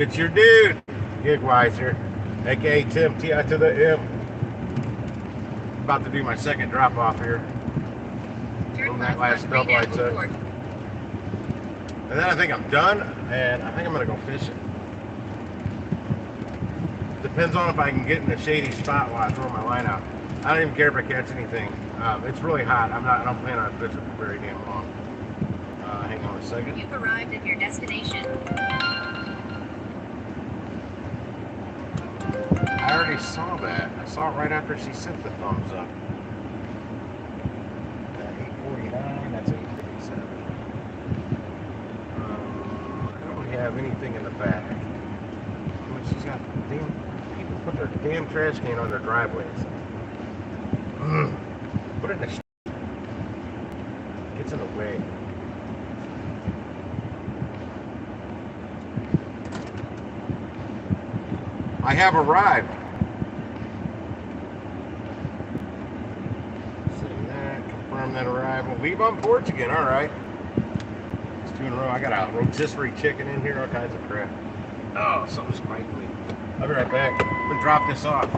It's your dude, Gigwiser, aka Tim Ti to the M. About to do my second drop off here from that last double I took. And then I think I'm done, and I think I'm gonna go fishing. Depends on if I can get in a shady spot while I throw my line out. I don't even care if I catch anything. It's really hot. I don't plan on fishing for very damn long. Hang on a second. You've arrived at your destination. I already saw that. I saw it right after she sent the thumbs up. 8:49. That's 8:57. I don't really have anything in the back. I mean, she's got damn people put their damn trash can on their driveways. Put it in the gets in the way. I have arrived. Send that, confirm that arrival. Leave on porch again, alright. It's 2 in a row. I got a rotisserie chicken in here, all kinds of crap. Oh, something's spiking me. I'll be right back. I'm gonna drop this off.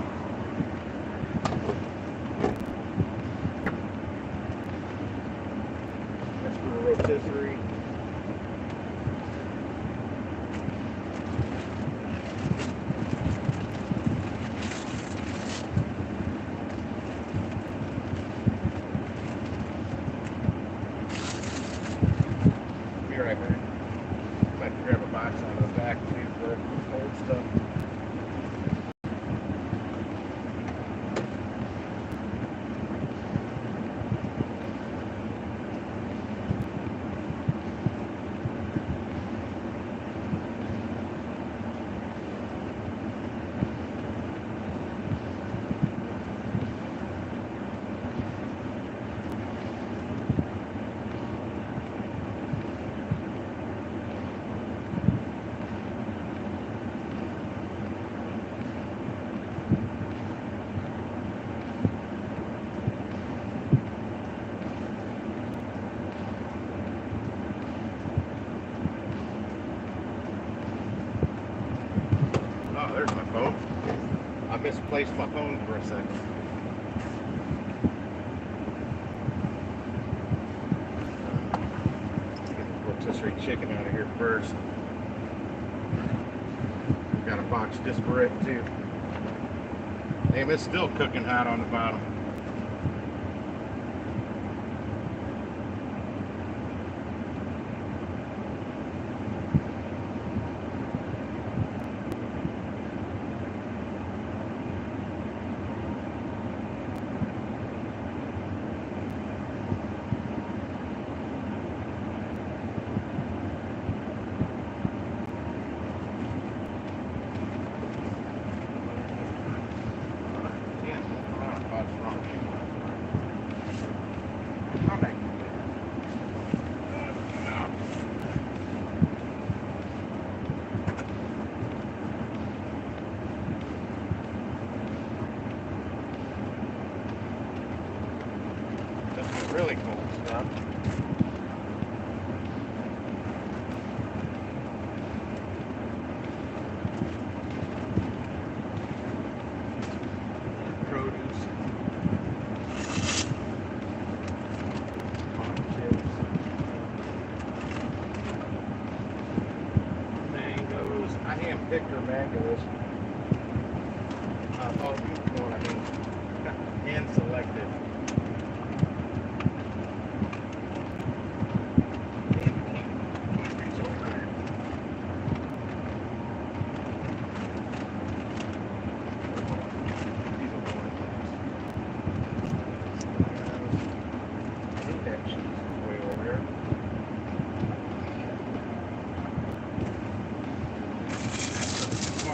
That's for the rotisserie. Be right back. Might grab a box out of the back for the cold stuff. Oh, there's my phone. I misplaced my phone for a second. Get the rotisserie chicken out of here first. Got a box just for it too. Damn, it's still cooking hot on the bottom. Really cool stuff. Produce. Mangoes. I hand-picked her mangoes. Oh, you know what I mean. Hand-selected.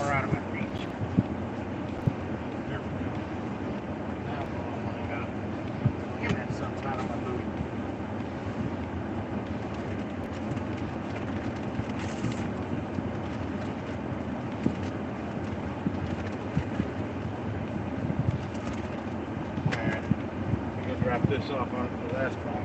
Out of my reach. There we go. Now, oh my god. Damn, that sun's hot on my boot. Alright. I'm gonna drop this off on the last box.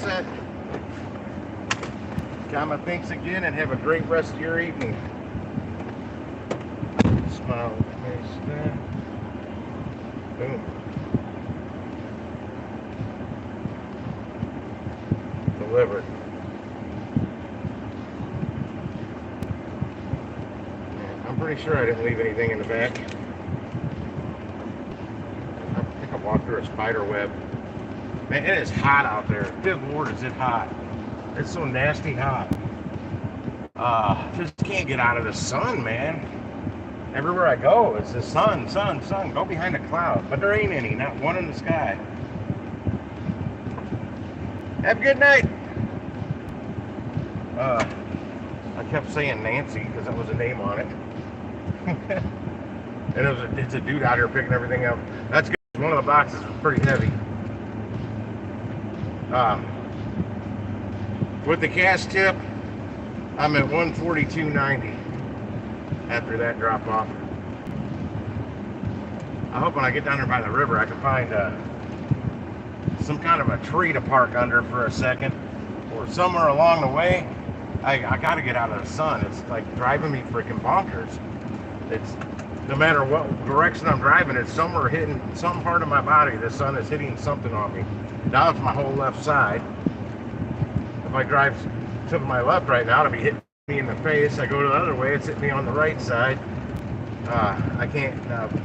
set. Kama, thanks again and have a great rest of your evening. Smile face there. Boom. Delivered. I'm pretty sure I didn't leave anything in the back. I think I walked through a spider web. Man, it is hot out there. Good Lord, is it hot. It's so nasty hot. Just can't get out of the sun, man. Everywhere I go, it's the sun, sun, sun. Go behind a cloud. But there ain't any, not one in the sky. Have a good night. I kept saying Nancy because that was a name on it. And it's a dude out here picking everything up. That's good. One of the boxes was pretty heavy. With the cast tip, I'm at 142.90 after that drop off. I hope when I get down there by the river I can find some kind of a tree to park under for a second, or somewhere along the way. I got to get out of the sun. It's like driving me freaking bonkers. It's no matter what direction I'm driving, it's somewhere hitting some part of my body. The sun is hitting something on me. Now it's my whole left side. If I drive to my left right now, it'll be hitting me in the face. I go to the other way, it's hitting me on the right side. I can't.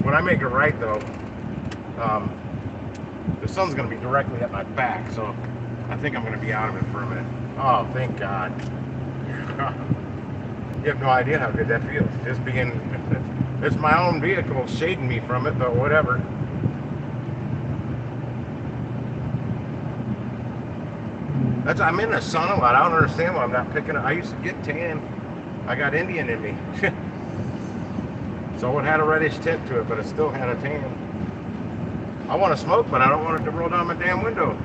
When I make a right though, the sun's going to be directly at my back, so I think I'm going to be out of it for a minute. Oh, thank God. You have no idea how good that feels. Just being, it's my own vehicle shading me from it, but whatever. I'm in the sun a lot. I don't understand why I'm not picking it. I used to get tan. I got Indian in me. So it had a reddish tint to it, but it still had a tan. I want to smoke, but I don't want it to roll down my damn window.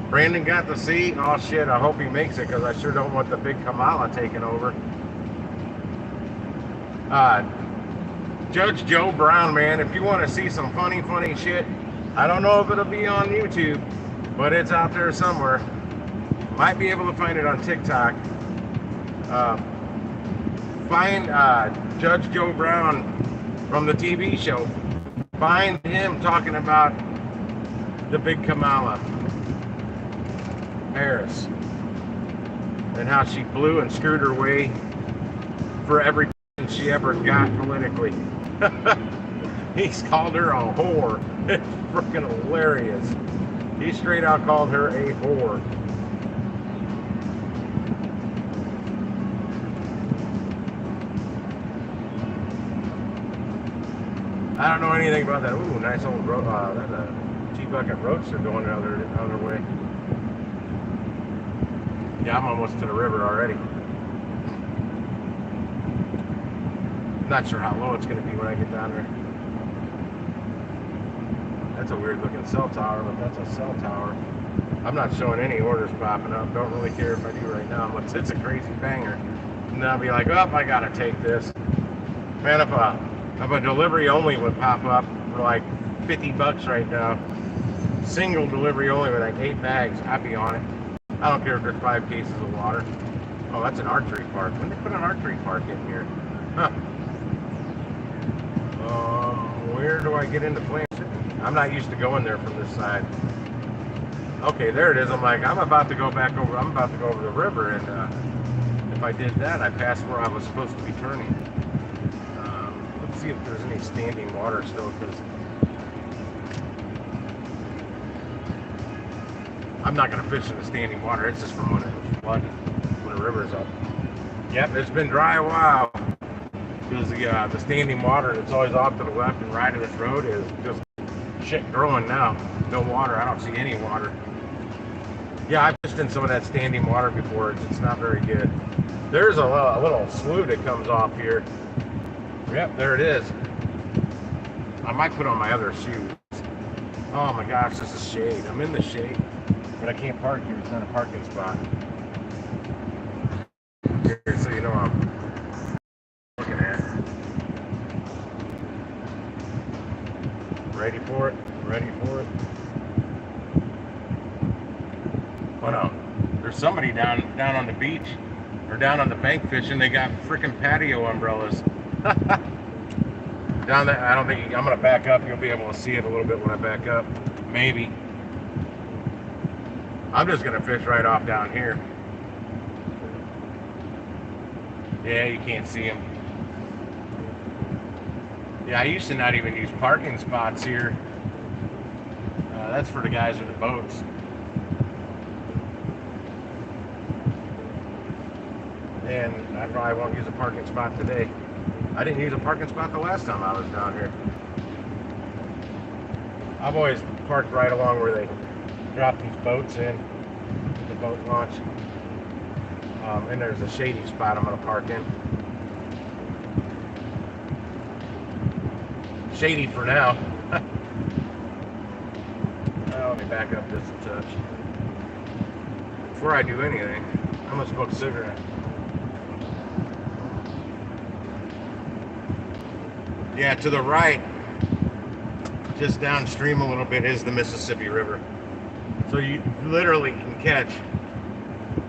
Brandon got the seat. Oh shit, I hope he makes it because I sure don't want the big Kamala taking over. Judge Joe Brown, man, if you want to see some funny shit, I don't know if it'll be on YouTube, but it's out there somewhere. Might be able to find it on TikTok. Find Judge Joe Brown from the TV show. Find him talking about the big Kamala Harris and how she blew and screwed her way for everything she ever got politically. He's called her a whore. It's freaking hilarious. He straight out called her a whore. I don't know anything about that. Ooh, nice old T-bucket roadster going the other way. Yeah, I'm almost to the river already. Not sure how low it's going to be when I get down there. That's a weird looking cell tower, but that's a cell tower. I'm not showing any orders popping up. Don't really care if I do right now. It's a crazy banger. And then I'll be like, oh, I got to take this. Man, if a delivery only would pop up for like $50 right now, single delivery only with like 8 bags, I'd be on it. I don't care if there's 5 cases of water. Oh, that's an archery park. When did they put an archery park in here? Huh. Where do I get into Plant City? I'm not used to going there from this side. Okay, there it is. I'm like, I'm about to go over the river, and if I did that, I passed where I was supposed to be turning. Let's see if there's any standing water still, because I'm not going to fish in the standing water. It's just from when it's flooded, when the river's up. Yep, it's been dry a while, because the standing water that's always off to the left and right of this road is just shit growing now. No water. I don't see any water. Yeah, I've fished in some of that standing water before. It's not very good. There's a little slough that comes off here. Yep, there it is. I might put on my other shoes. Oh my gosh, this is shade. I'm in the shade, but I can't park here. It's not a parking spot. Here, so you know I'm looking at. Ready for it? Ready for it? Well, no, there's somebody down on the beach or down on the bank fishing. They got freaking patio umbrellas. Down there, I don't think I'm gonna back up. You'll be able to see it a little bit when I back up. Maybe. I'm just gonna fish right off down here. Yeah, you can't see them. Yeah, I used to not even use parking spots here. That's for the guys with the boats. And I probably won't use a parking spot today. I didn't use a parking spot the last time I was down here. I've always parked right along where they drop these boats in, the boat launch. And there's a shady spot I'm going to park in. Shady for now. Let me back up just a touch. Before I do anything, I'm going to smoke a cigarette. Yeah, to the right, just downstream a little bit, is the Mississippi River. So you literally can catch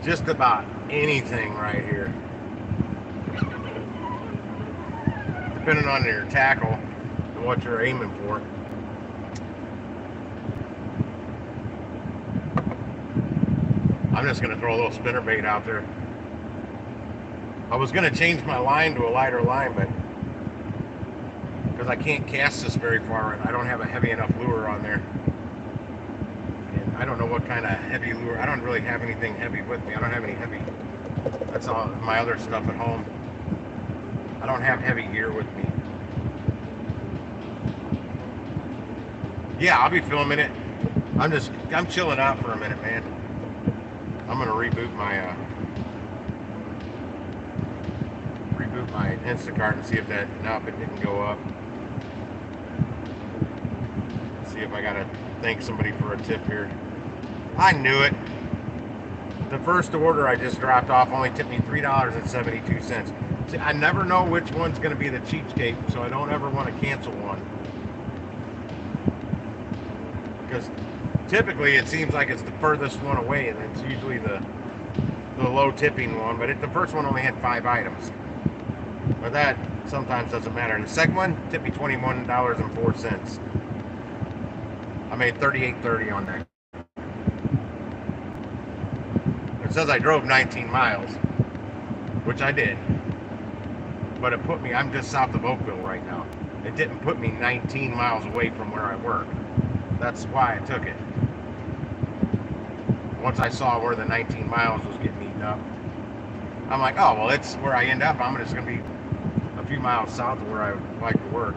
just about anything right here. Depending on your tackle and what you're aiming for. I'm just going to throw a little spinnerbait out there. I was going to change my line to a lighter line, but because I can't cast this very far and I don't have a heavy enough lure on there. And I don't know what kind of heavy lure. I don't really have anything heavy with me. I don't have any heavy. That's all my other stuff at home. I don't have heavy gear with me. Yeah, I'll be filming it. I'm chilling out for a minute, man. I'm gonna reboot my Instacart and see if that, nope, it didn't go up. See if I gotta thank somebody for a tip here. I knew it. The first order I just dropped off only tipped me $3.72. See, I never know which one's gonna be the cheapskate, so I don't ever want to cancel one. Because typically it seems like it's the furthest one away, and it's usually the low tipping one, but the first one only had 5 items. But that sometimes doesn't matter. And the second one tipped me $21.04. I made $38.30 on that. It says I drove 19 miles, which I did. But it put me, I'm just south of Oakville right now. It didn't put me 19 miles away from where I work. That's why I took it. Once I saw where the 19 miles was getting eaten up, I'm like, oh, well, it's where I end up. I'm just going to be a few miles south of where I like to work.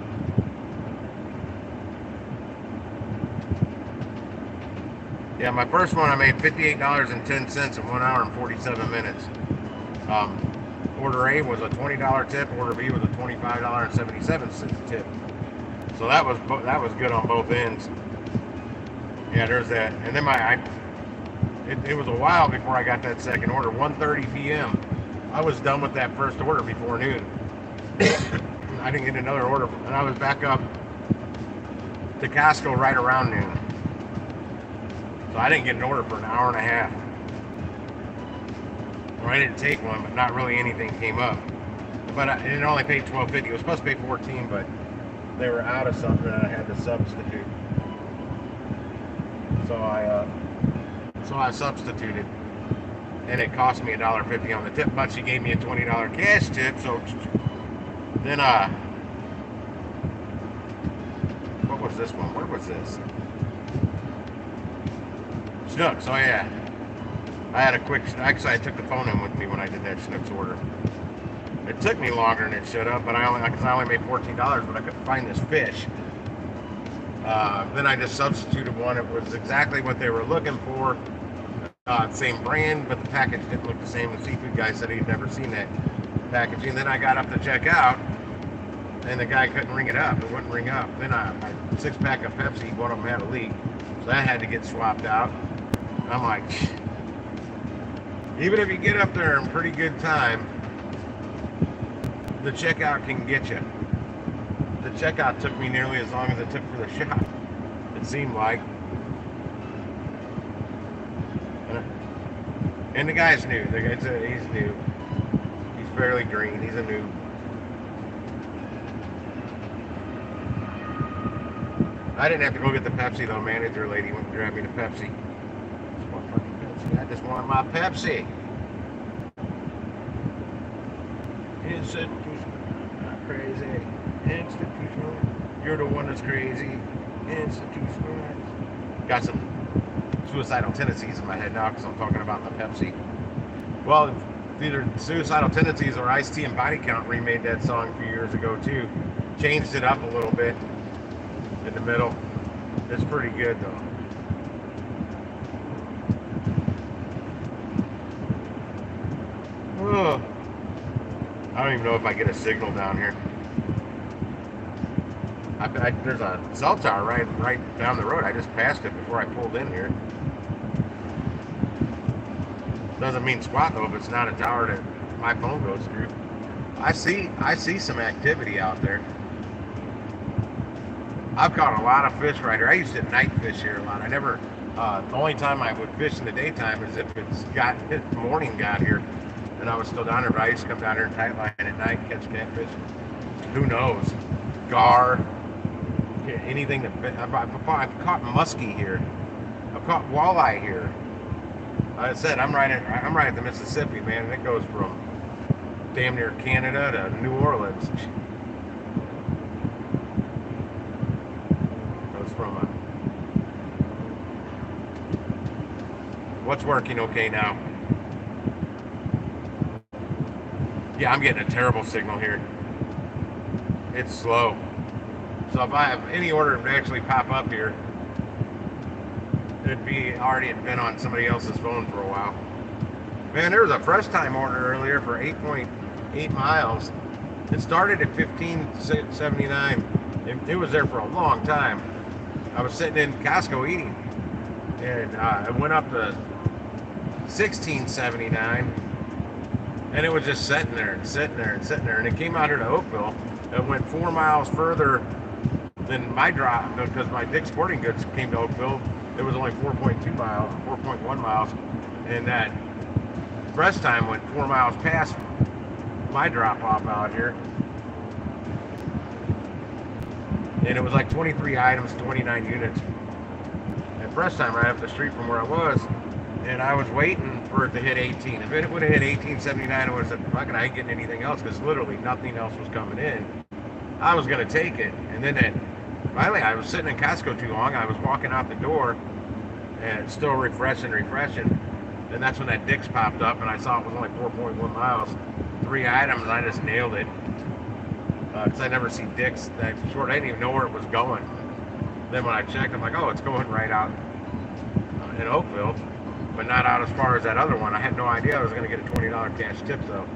Yeah, my first one I made $58.10 in 1 hour and 47 minutes. Order A was a $20 tip. Order B was a $25.77 tip. So that was good on both ends. Yeah, there's that. And then it was a while before I got that second order. 1:30 p.m. I was done with that first order before noon. I didn't get another order, and I was back up to Costco right around noon. So I didn't get an order for an hour and a half. Well, I didn't take one, but not really anything came up. But it only paid $12.50. It was supposed to pay $14, but they were out of something, and I had to substitute. So I substituted, and it cost me $1.50 on the tip. But she gave me a $20 cash tip. So then, what was this one? Where was this? Schnucks. Oh yeah, I had a quick. Actually, I took the phone in with me when I did that Schnucks order. It took me longer than it should have, but I only made $14, but I couldn't find this fish. Then I just substituted one. It was exactly what they were looking for. Same brand, but the package didn't look the same. The seafood guy said he'd never seen that packaging. Then I got up to check out, and the guy couldn't ring it up. It wouldn't ring up. Then my 6-pack of Pepsi, one of them had a leak, so that had to get swapped out. I'm like, even if you get up there in pretty good time, the checkout can get you. The checkout took me nearly as long as it took for the shop. It seemed like. And the guy's new. He's new. He's fairly green. He's a new. I didn't have to go get the Pepsi though. Manager lady went and grabbed me the Pepsi. I just want my Pepsi. Institutional, not crazy. Institutional. You're the one that's crazy. Institutional. Got some suicidal tendencies in my head now because I'm talking about the Pepsi. Well, either Suicidal Tendencies or Ice-T and Body Count remade that song a few years ago too. Changed it up a little bit in the middle. It's pretty good though. Oh, I don't even know if I get a signal down here. There's a cell tower right down the road. I just passed it before I pulled in here. Doesn't mean squat though if it's not a tower that my phone goes through. I see some activity out there. I've caught a lot of fish right here. I used to night fish here a lot. I never. The only time I would fish in the daytime is if morning got here, and I was still down there. But I used to come down here and tight line at night, catch catfish. Who knows? Gar, anything that I've caught muskie here. I've caught walleye here. Like I said, I'm right at the Mississippi, man, and it goes from damn near Canada to New Orleans. Goes from what's working okay now? Yeah, I'm getting a terrible signal here. It's slow. So if I have any order to actually pop up here, it'd be already been on somebody else's phone for a while. Man, there was a fresh time order earlier for 8.8 miles. It started at 15.79. It was there for a long time. I was sitting in Costco eating, and it went up to 16.79, and it was just sitting there and sitting there and sitting there. And it came out here to Oakville. It went 4 miles further than my drop because my Dick's Sporting Goods came to Oakville. It was only 4.2 miles, 4.1 miles, and that fresh time went 4 miles past my drop off out here. And it was like 23 items, 29 units. And fresh time right up the street from where I was. And I was waiting for it to hit 18. If it would have hit 18.79, I would have said, fucking, I ain't getting anything else because literally nothing else was coming in. I was going to take it. And then finally, I was sitting in Costco too long. I was walking out the door and still refreshing. And that's when that Dick's popped up, and I saw it was only 4.1 miles, 3 items, and I just nailed it. Because I never see Dick's that short. I didn't even know where it was going. Then when I checked, I'm like, oh, it's going right out in Oakville, but not out as far as that other one. I had no idea I was going to get a $20 cash tip, though.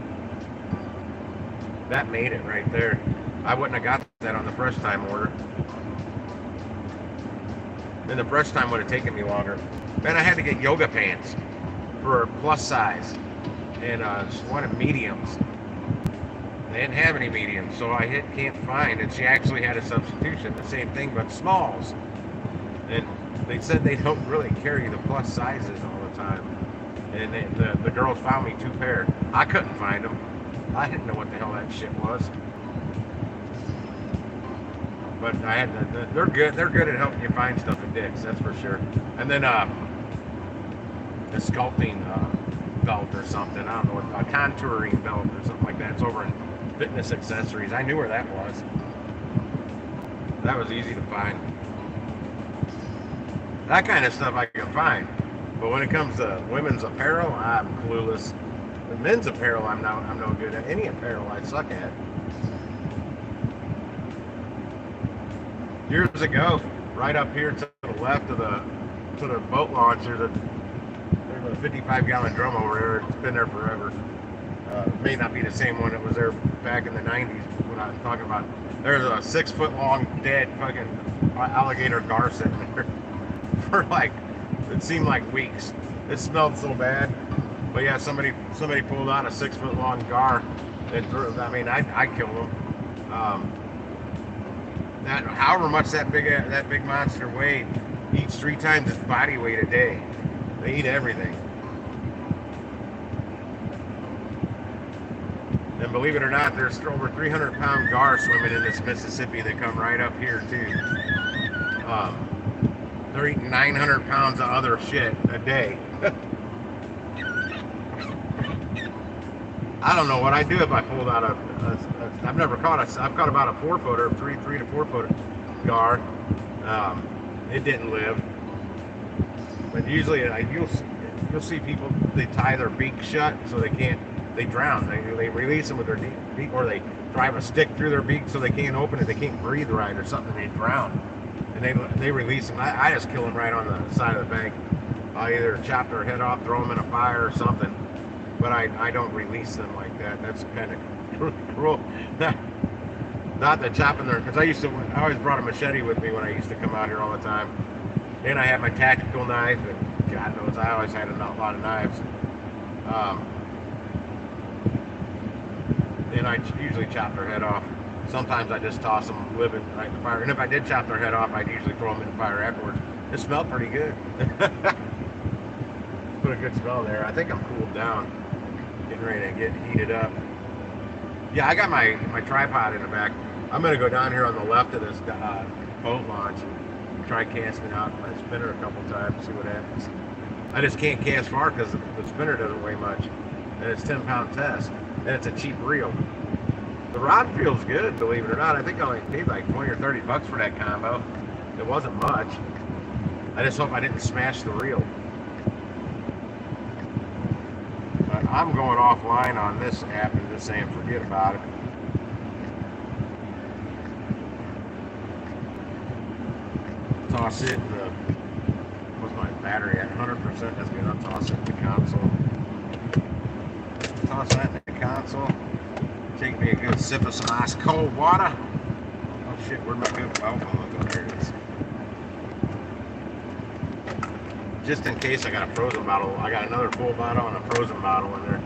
That made it right there. I wouldn't have got that on the fresh time order. Then the fresh time would have taken me longer. Then I had to get yoga pants for plus size, and just wanted mediums. They didn't have any mediums, so I can't find, and she actually had a substitution, the same thing, but smalls. And they said they don't really carry the plus sizes all the time. And the girls found me 2 pair. I couldn't find them. I didn't know what the hell that shit was. But I had they're good. They're good at helping you find stuff at Dick's, that's for sure. And then the sculpting belt or something. I don't know, a contouring belt or something like that. It's over in Fitness Accessories. I knew where that was. That was easy to find. That kind of stuff I can find. But when it comes to women's apparel, I'm clueless. The men's apparel, I'm no good at. Any apparel, I suck at. Years ago, right up here to the left of the boat launch, there's a 55-gallon drum over there. It's been there forever. It may not be the same one that was there back in the 90s when I was talking about. There's a 6-foot-long dead fucking alligator gar sitting there for like, it seemed like weeks. It smelled so bad. But yeah, somebody pulled out a 6-foot-long gar and threw it. I mean, I'd kill them. However much that big monster weighed, eats 3 times its body weight a day. They eat everything. And believe it or not, there's over 300-pound gar swimming in this Mississippi that come right up here too. They're eating 900 pounds of other shit a day. I don't know what I'd do if I pulled out I've never caught I've caught about a 4-footer, 3 to 4 foot gar. It didn't live. But usually you'll see people, they tie their beak shut so they drown. They release them with their beak, or they drive a stick through their beak so they can't open it. They can't breathe right or something. They drown. And they release them. I just kill them right on the side of the bank. I'll either chop their head off, throw them in a fire or something. But I don't release them like that. That's kind of cruel. Not the chopping their, because I always brought a machete with me when I used to come out here all the time. Then I had my tactical knife, and God knows I always had a lot of knives. Then I usually chop their head off. Sometimes I just toss them living right in the fire. And if I did chop their head off, I'd usually throw them in the fire afterwards. It smelled pretty good. Put a good smell there. I think I'm cooled down, getting ready to get heated up. Yeah, I got my tripod in the back. I'm going to go down here on the left of this boat launch and try casting out my spinner a couple times, see what happens. I just can't cast far because the spinner doesn't weigh much. And it's 10-pound test. And it's a cheap reel. The rod feels good, believe it or not. I think I only paid like 20 or 30 bucks for that combo. It wasn't much. I just hope I didn't smash the reel. But I'm going offline on this app and just saying forget about it. Toss it in the, what's my battery at? 100%. That's good. I'll toss it in the console. Toss that in the console. Take me a good sip of some ice cold water. Oh shit, where'd my good alcohol go? There it is. Just in case I got a frozen bottle. I got another full bottle and a frozen bottle in there.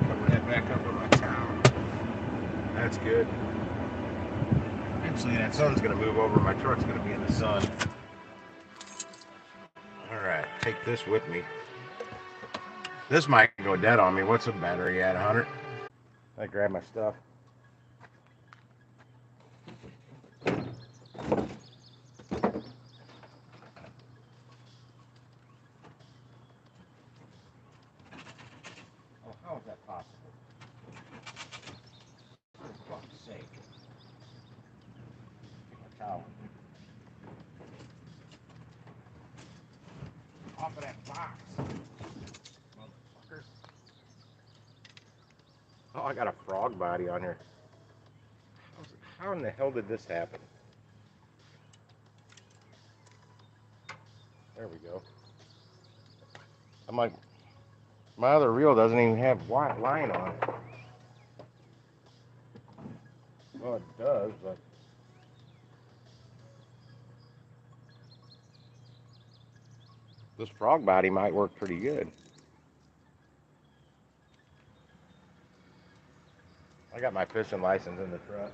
Cover that back up with my towel. That's good. Eventually that sun's going to move over. My truck's going to be in the sun. Alright, take this with me. This might go dead on me. What's the battery at? 100? I grab my stuff. Oh, how is that possible? For fuck's sake. Take my towel. Off of that box. Motherfuckers. Oh, I got a frog body on here. How in the hell did this happen? There we go. I'm like, my other reel doesn't even have white line on it. Well, it does, but this frog body might work pretty good. I got my fishing license in the truck.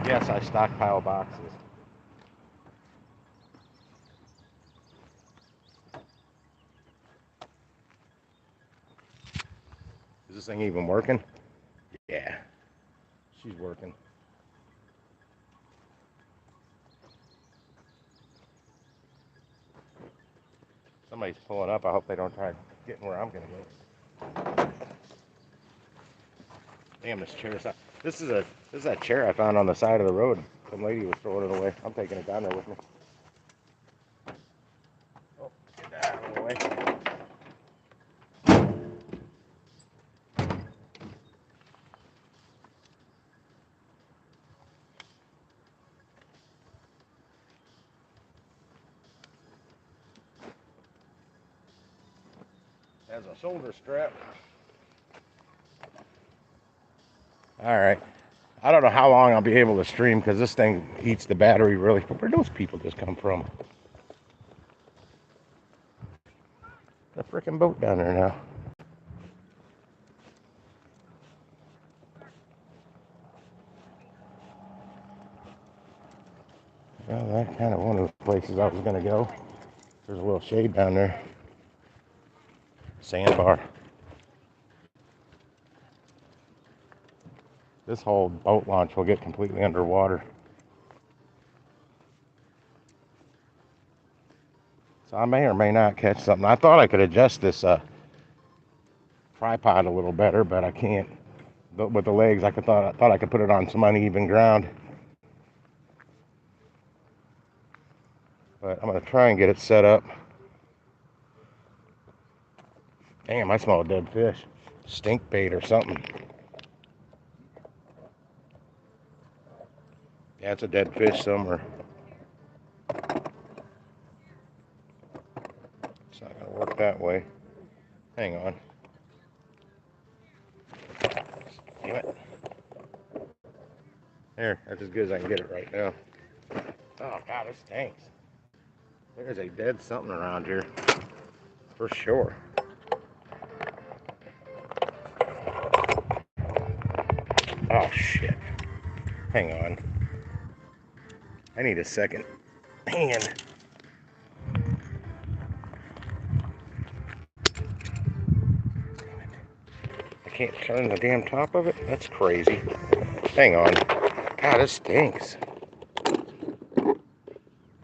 Yes, I stockpile boxes. Is this thing even working? Yeah, she's working. Somebody's pulling up. I hope they don't try getting where I'm gonna go. Damn, this chair's not. This is that chair I found on the side of the road. Some lady was throwing it away. I'm taking it down there with me. Oh, get that out of the way. Has a shoulder strap. All right. I don't know how long I'll be able to stream because this thing eats the battery really. Where do those people just come from? The freaking boat down there now. Well, that's kind of one of the places I was going to go. There's a little shade down there. Sandbar. This whole boat launch will get completely underwater. So I may or may not catch something. I thought I could adjust this tripod a little better, but I can't. But with the legs, I thought I could put it on some uneven ground. But I'm gonna try and get it set up. Damn, I smell a dead fish. Stink bait or something. Yeah, it's a dead fish somewhere. It's not gonna work that way. Hang on. Damn it. There, that's as good as I can get it right now. Oh God, it stinks. There's a dead something around here. For sure. Oh shit. Hang on. I need a second hand. I can't turn the damn top of it? That's crazy. Hang on. God, it stinks.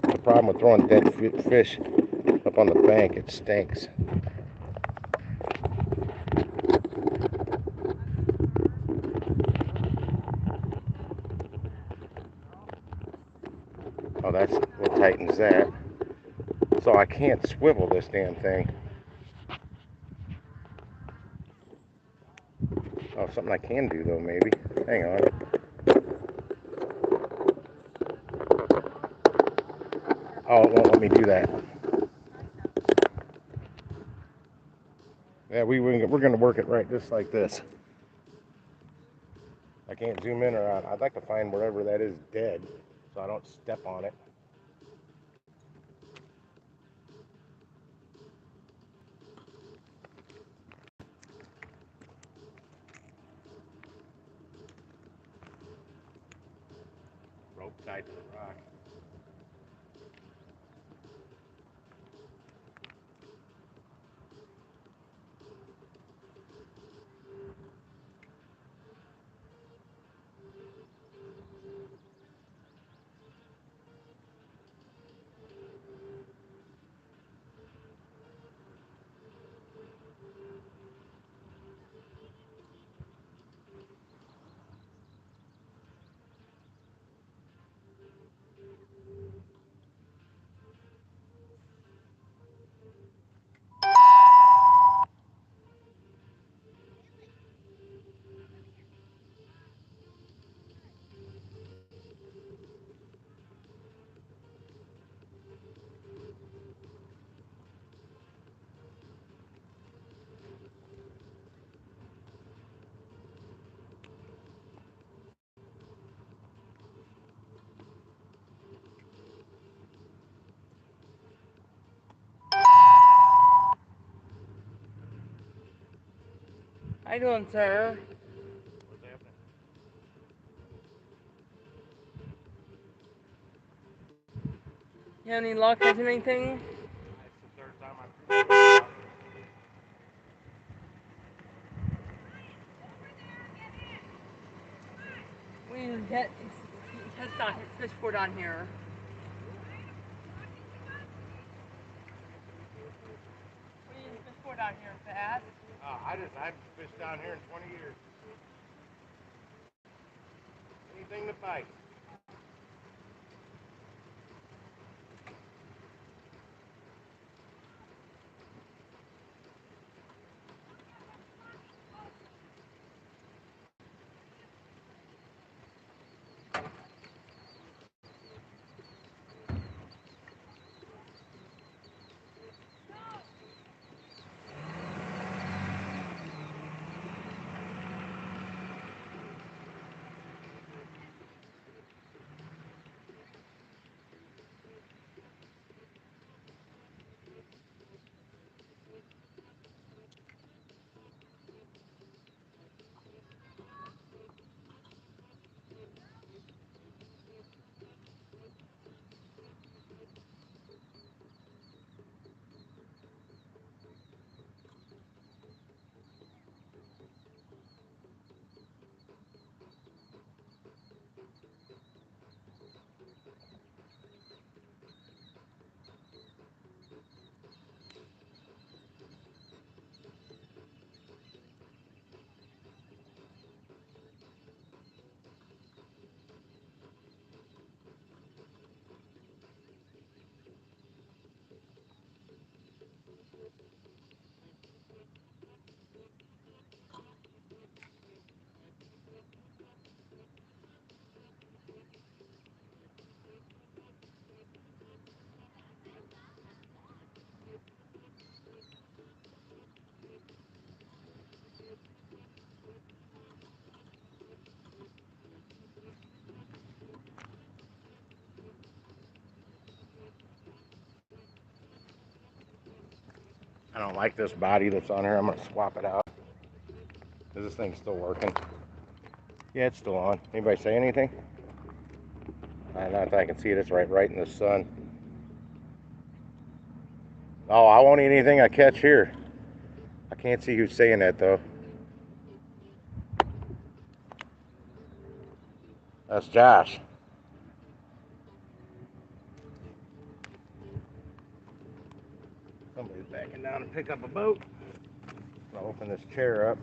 The problem with throwing dead fish up on the bank, it stinks. Oh, that's what tightens that. So I can't swivel this damn thing. Oh, something I can do though, maybe. Hang on. Oh, it won't let me do that. Yeah, we're going to work it right just like this. I can't zoom in or out. I'd like to find wherever that is dead so I don't step on it. Rope tied to the rock. How you doing, sir? What's happening? You have any luck catching anything? It's the third time I've We need to get test out his fish board on here. We need a fish board on here fast. I haven't fished down here in 20 years. Anything that bites. I don't like this body that's on here. I'm gonna swap it out. Is this thing still working? Yeah, it's still on. Anybody say anything? Not that I can see it. It's right in the sun. Oh, I won't eat anything I catch here. I can't see who's saying that though. That's Josh. Somebody's backing down to pick up a boat. I'll open this chair up.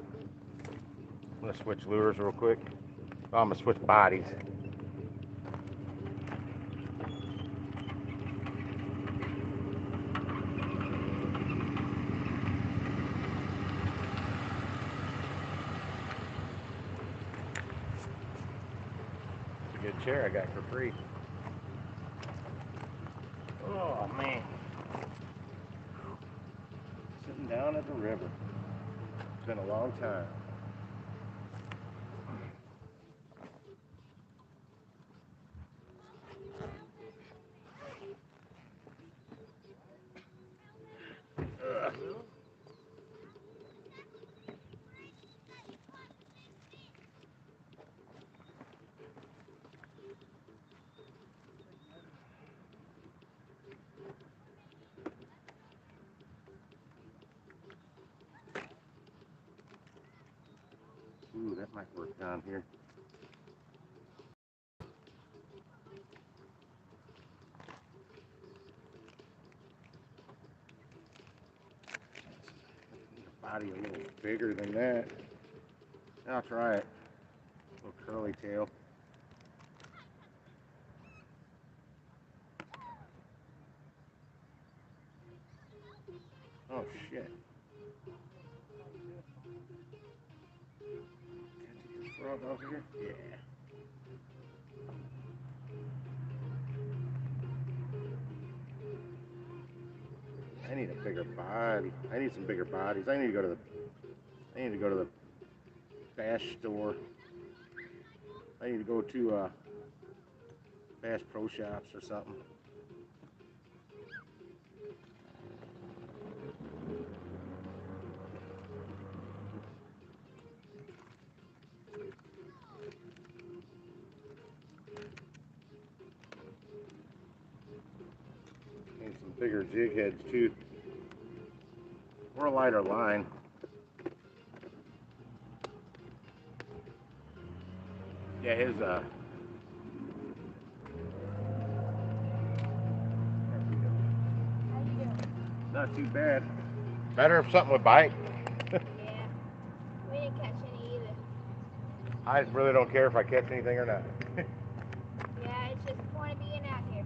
I'm gonna switch lures real quick. Oh, I'm gonna switch bodies. It's a good chair I got for free. Oh man. Sitting down at the river. It's been a long time. Ooh, that might work down here. Body a little bigger than that. I'll try it. Little curly tail. Oh shit. Can I take this frog off here? Yeah. I need a bigger body. I need some bigger bodies. I need to go to the bass store. I need to go to Bass Pro Shops or something. Need some bigger jig heads too. Or a lighter line. Yeah, his not too bad. Better if something would bite. Yeah. We didn't catch any either. I really don't care if I catch anything or not. Yeah, it's just the point of being out here.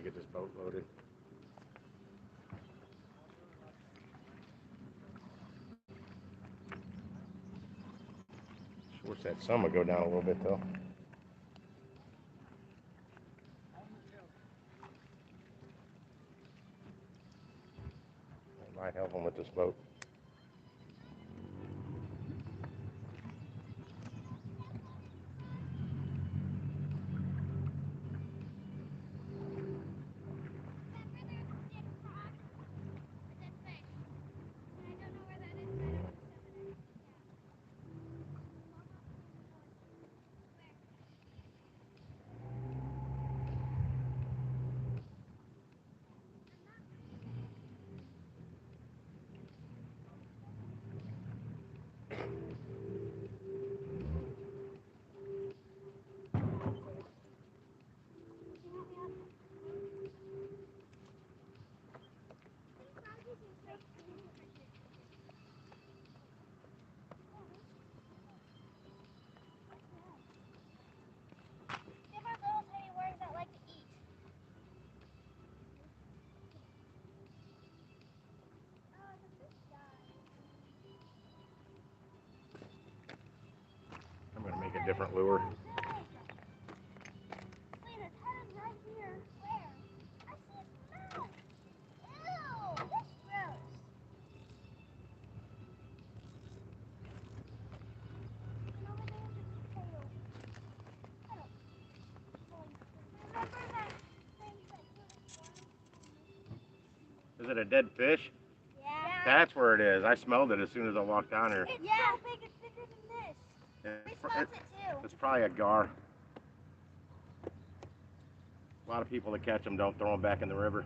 get this boat loaded. Wish that sun would go down a little bit though. It might help them with this boat. I'm gonna make a different lure. Is it a dead fish? Yeah. That's where it is. I smelled it as soon as I walked down here. It's so big, it's bigger than this. We smelled it too. It's probably a gar. A lot of people that catch them don't throw them back in the river.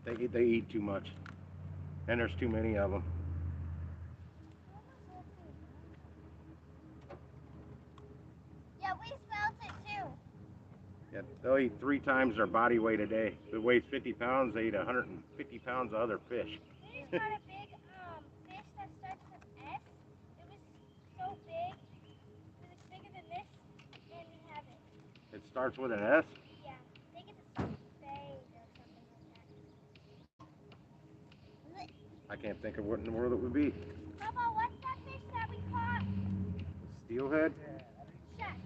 They eat too much, and there's too many of them. Yeah, we smelled it too. Yeah, they'll eat 3 times their body weight a day. If it weighs 50 pounds, they eat 150 pounds of other fish. We just got a big fish that starts with S. It was so big. It was bigger than this, and we have it. It starts with an S? Yeah, I think it's a spade or something like that. I can't think of what in the world it would be. Papa, what's that fish that we caught? Steelhead? Shad.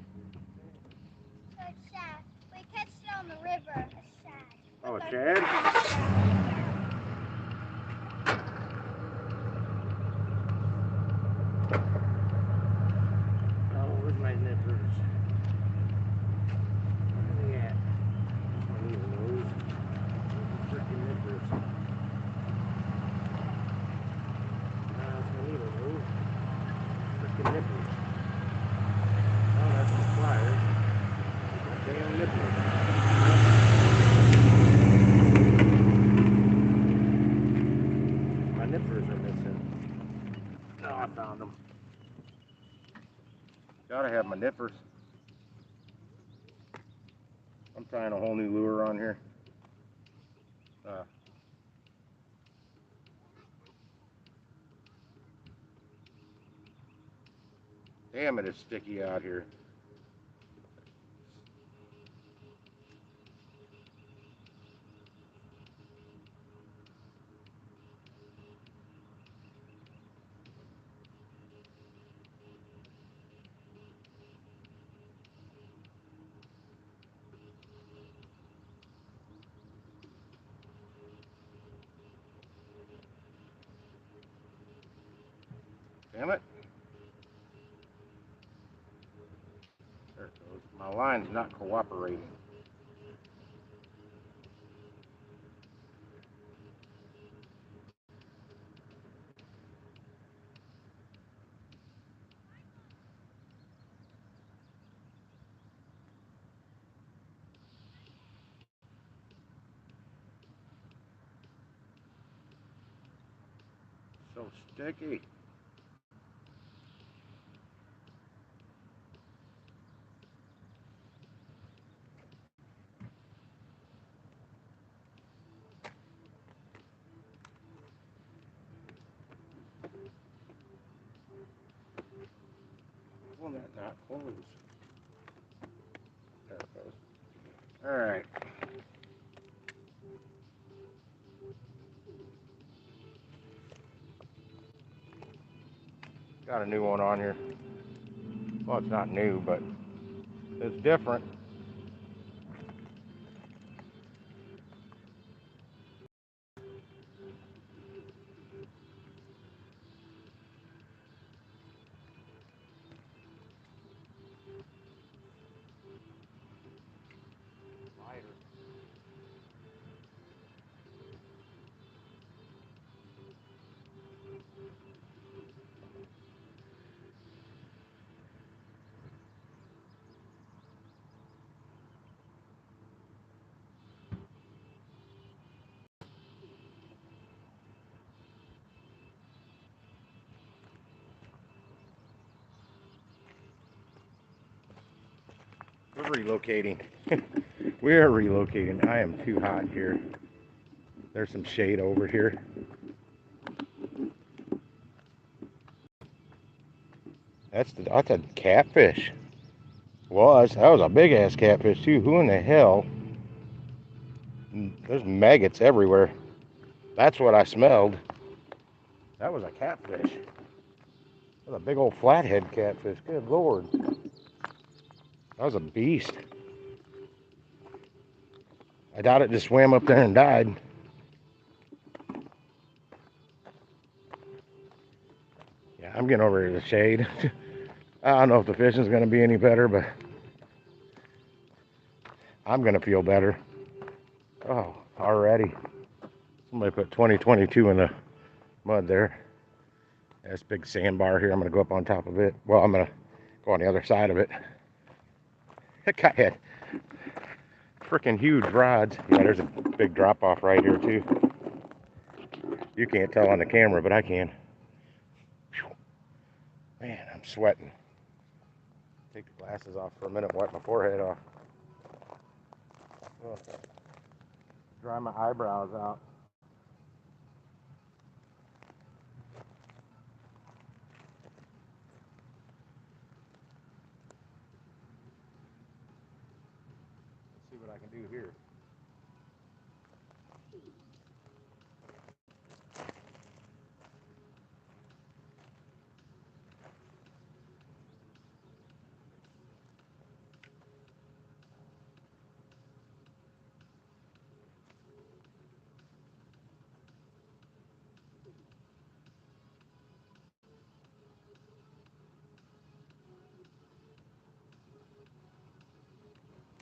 So it's shad. We catch it on the river. A shad. Oh, a shad? Oh, where's my nippers? Where are they at? I don't even know. Freaking nippers. It's my needle move. Freaking nippers. Oh, that's the pliers. Damn nippers. My nippers are missing. Oh, I found them. Gotta have my nippers. I'm trying a whole new lure on here. Damn, it is sticky out here. Damn it. There it goes. My line's not cooperating. So sticky. Will that not close? There it goes. Alright. Got a new one on here. Well, it's not new, but it's different. Lighter. We're relocating. We are relocating. I am too hot here. There's some shade over here. That's a catfish. That was a big ass catfish too. Who in the hell? There's maggots everywhere. That's what I smelled. That was a catfish. That was a big old flathead catfish. Good Lord. That was a beast. I doubt it just swam up there and died. Yeah, I'm getting over to the shade. I don't know if the fishing's going to be any better, but I'm going to feel better. Oh, already. Somebody put 2022 in the mud there. This big sandbar here. I'm going to go up on top of it. Well, I'm going to go on the other side of it. That guy had freaking huge rods. Yeah, there's a big drop off right here too. You can't tell on the camera, but I can. Whew. Man, I'm sweating. Take the glasses off for a minute, wipe my forehead off. Oh, dry my eyebrows out. Let's see what I can do here.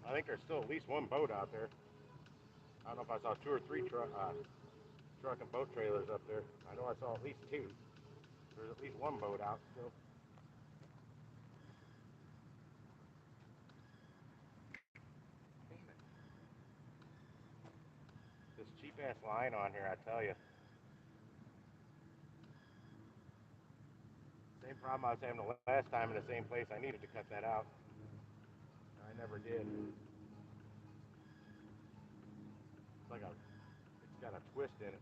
I think there's still at least one boat out there. I don't know if I saw two or three truck and boat trailers up there. I know I saw at least two. There's at least one boat out still. This cheap ass line on here, I tell you. Same problem I was having the last time in the same place. I needed to cut that out. I never did. It's got a twist in it.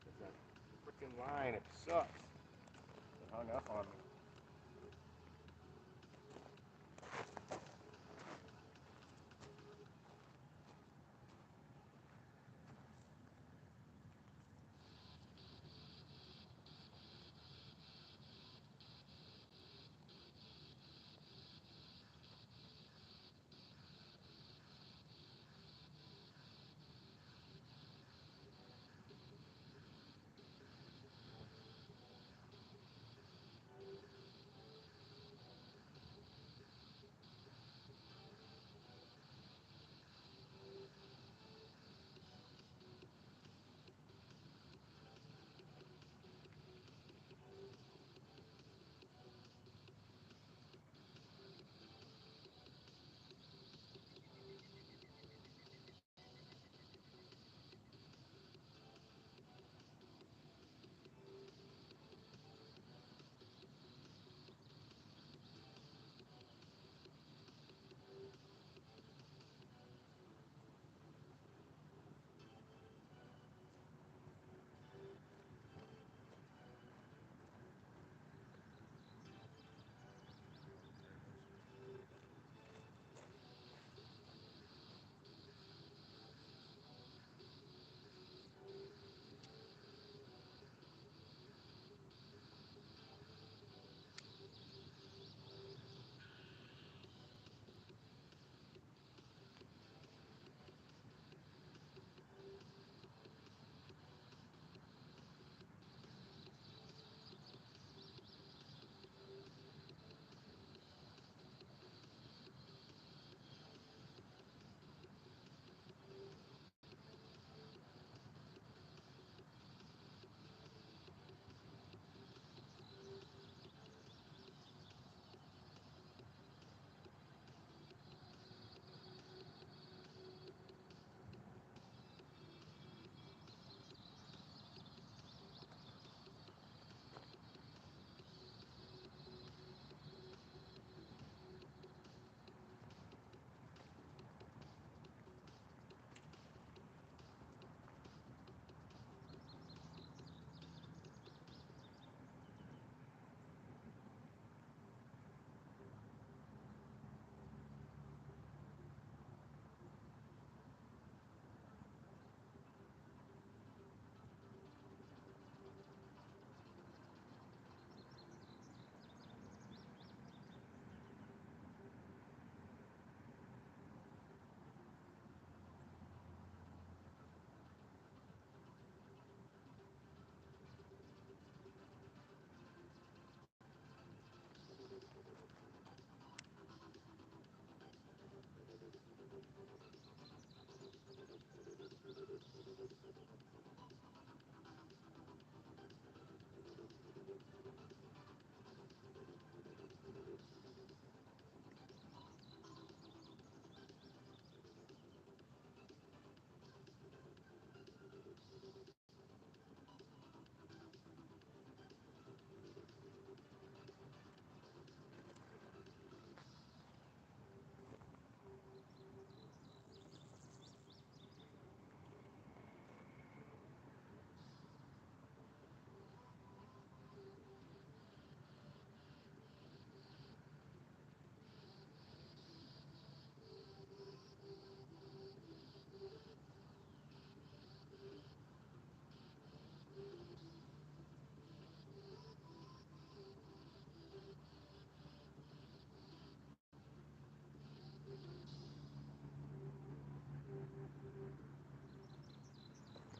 It's a freaking line. It sucks. It hung up on me.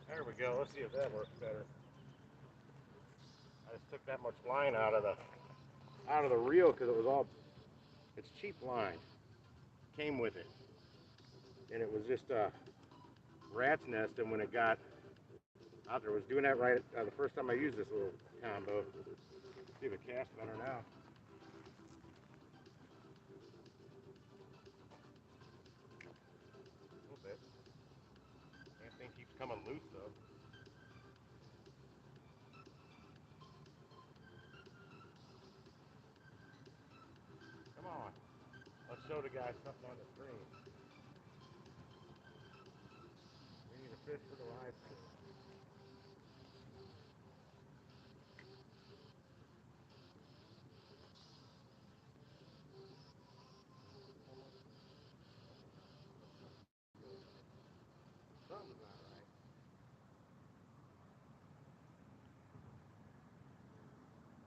There we go. Let's see if that works better. I just took that much line out of the reel because it was all, it's cheap line. Came with it, and it was just a rat's nest. And when it got out there, was doing that right the first time I used this little combo. See if it casts better now. A little bit. That thing keeps coming loose though. Come on. Let's show the guy something on the screen. We need a fish for the live stream. Something's not right.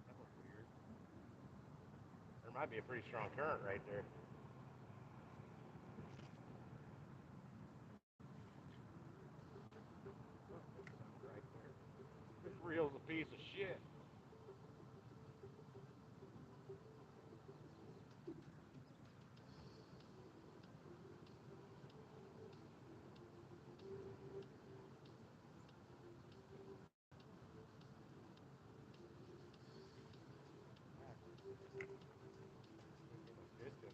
That looks weird. There might be a pretty strong current right there. Something's right there. This reel's a piece of shit. Distance.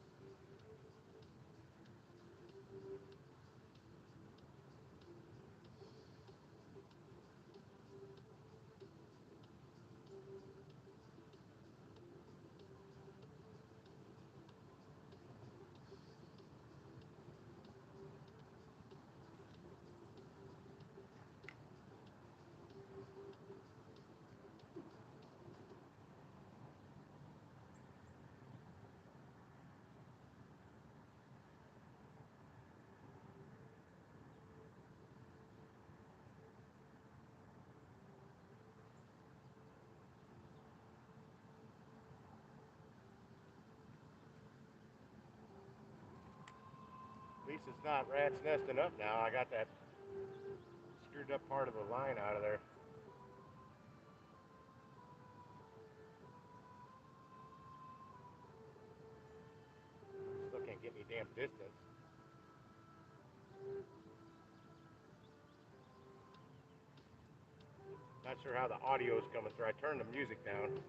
At least it's not rats nesting up now. I got that screwed up part of the line out of there. Still can't get any damn distance. Not sure how the audio is coming through. I turned the music down.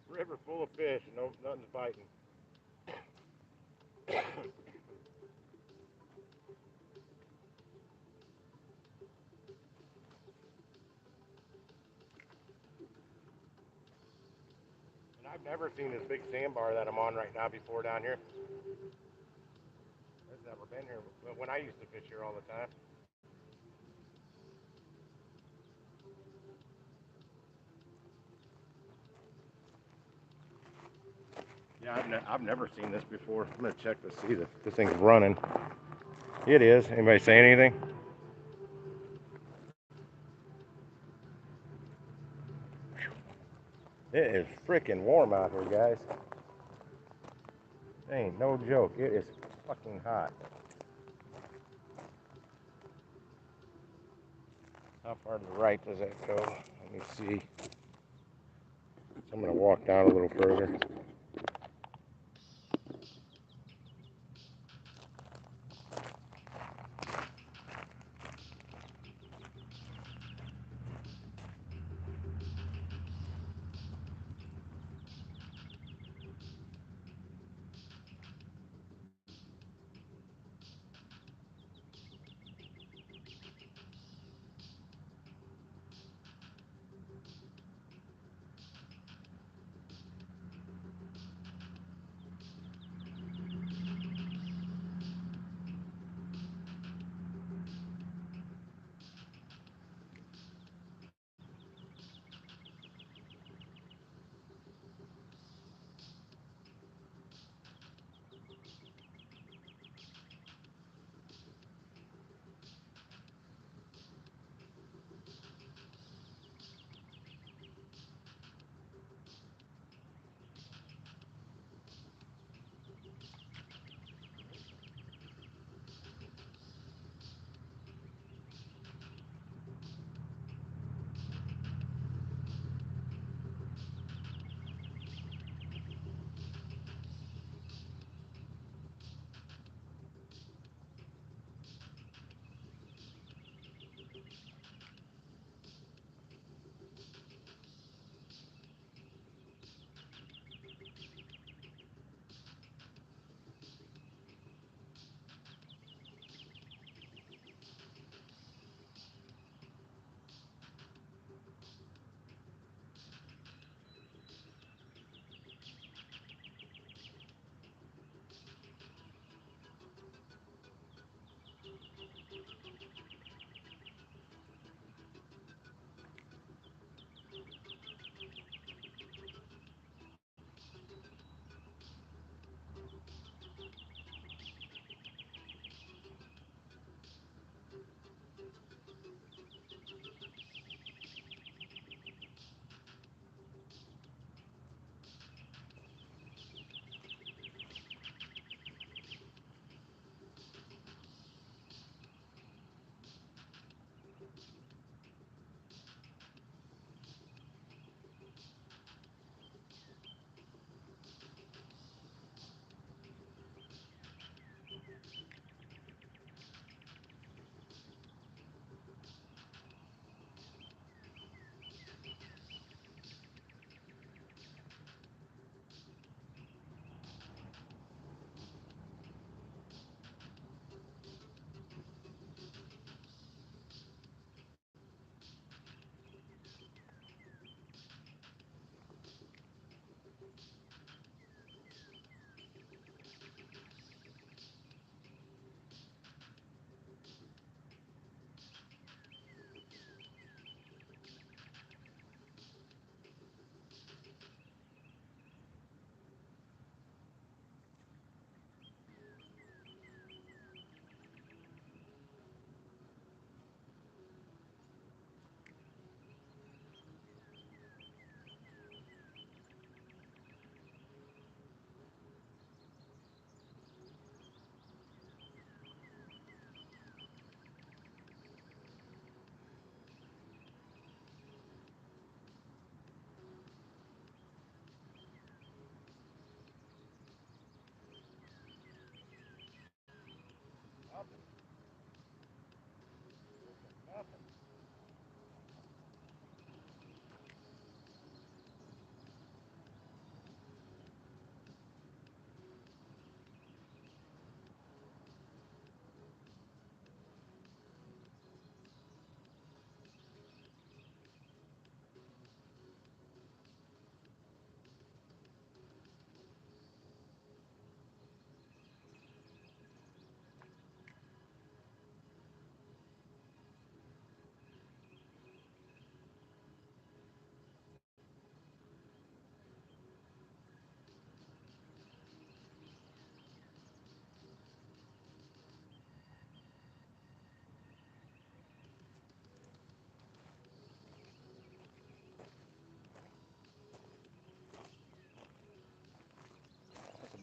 River full of fish, no nothing's biting. And I've never seen this big sandbar that I'm on right now before down here. I've never been here when I used to fish here all the time. Yeah, I've never seen this before. I'm gonna check to see if this thing's running. It is. Anybody say anything? It is freaking warm out here, guys. Ain't no joke. It is fucking hot. How far to the right does that go? Let me see. So I'm gonna walk down a little further.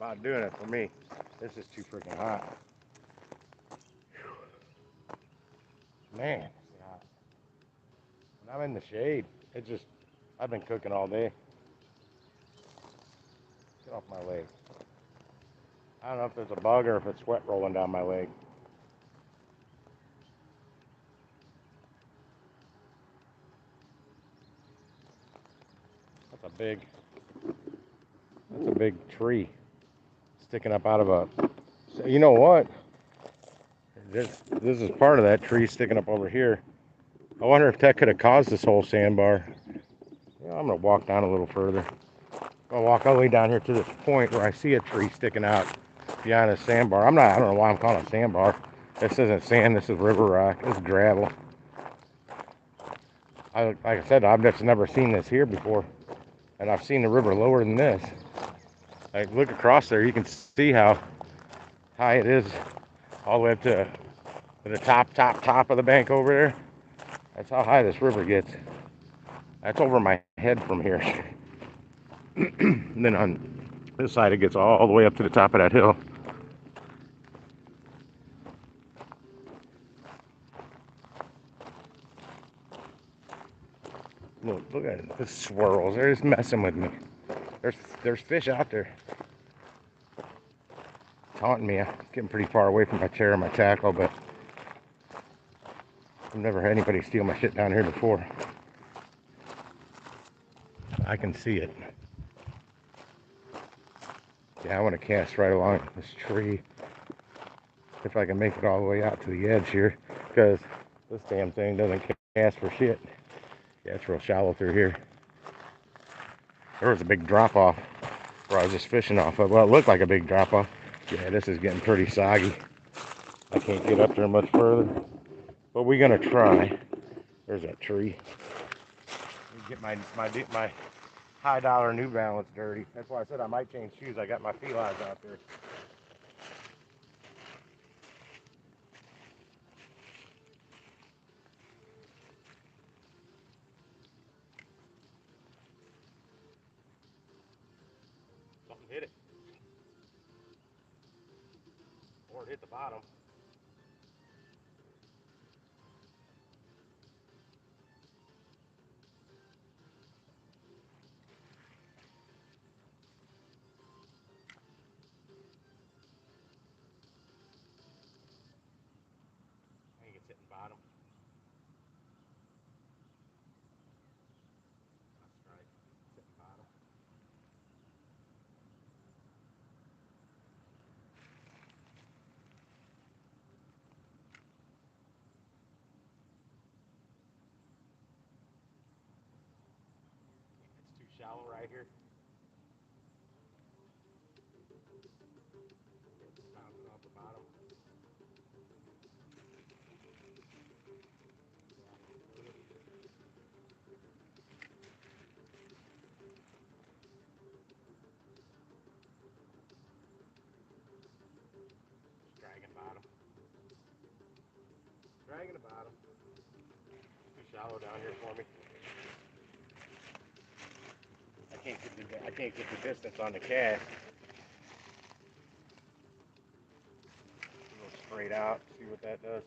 about doing it for me. This is too freaking hot. Man, it's hot. When I'm in the shade, it just, I've been cooking all day. Get off my leg. I don't know if there's a bug or if it's sweat rolling down my leg. That's a big, that's a big tree sticking up out of a, so you know what? This is part of that tree sticking up over here. I wonder if that could have caused this whole sandbar. Yeah, I'm gonna walk down a little further. I'm gonna walk all the way down here to this point where I see a tree sticking out behind a sandbar. I don't know why I'm calling it sandbar. This isn't sand, this is river rock, this is gravel. Like I said, I've just never seen this here before. And I've seen the river lower than this. Like, look across there, you can see how high it is all the way up to the top of the bank over there. That's how high this river gets. That's over my head from here. And then on this side, it gets all the way up to the top of that hill. Look at it. The swirls. They're just messing with me. There's fish out there taunting me. I'm getting pretty far away from my chair and my tackle, but I've never had anybody steal my shit down here before. I can see it. Yeah, I want to cast right along this tree. If I can make it all the way out to the edge here, because this damn thing doesn't cast for shit. Yeah, it's real shallow through here. There was a big drop off where I was just fishing off of. Well, it looked like a big drop off. Yeah, this is getting pretty soggy. I can't get up there much further, but we're gonna try. There's that tree. Get my high dollar New Balance dirty. That's why I said I might change shoes. I got my felines out there. Something hit it, or it hit the bottom. I think it's hitting bottom. That's right. It's hitting bottom. It's too shallow right here. It's bouncing off the bottom. Just dragging bottom. Dragging the bottom. Too shallow down here for me. I can't get the distance on the cast. Go straight out. See what that does.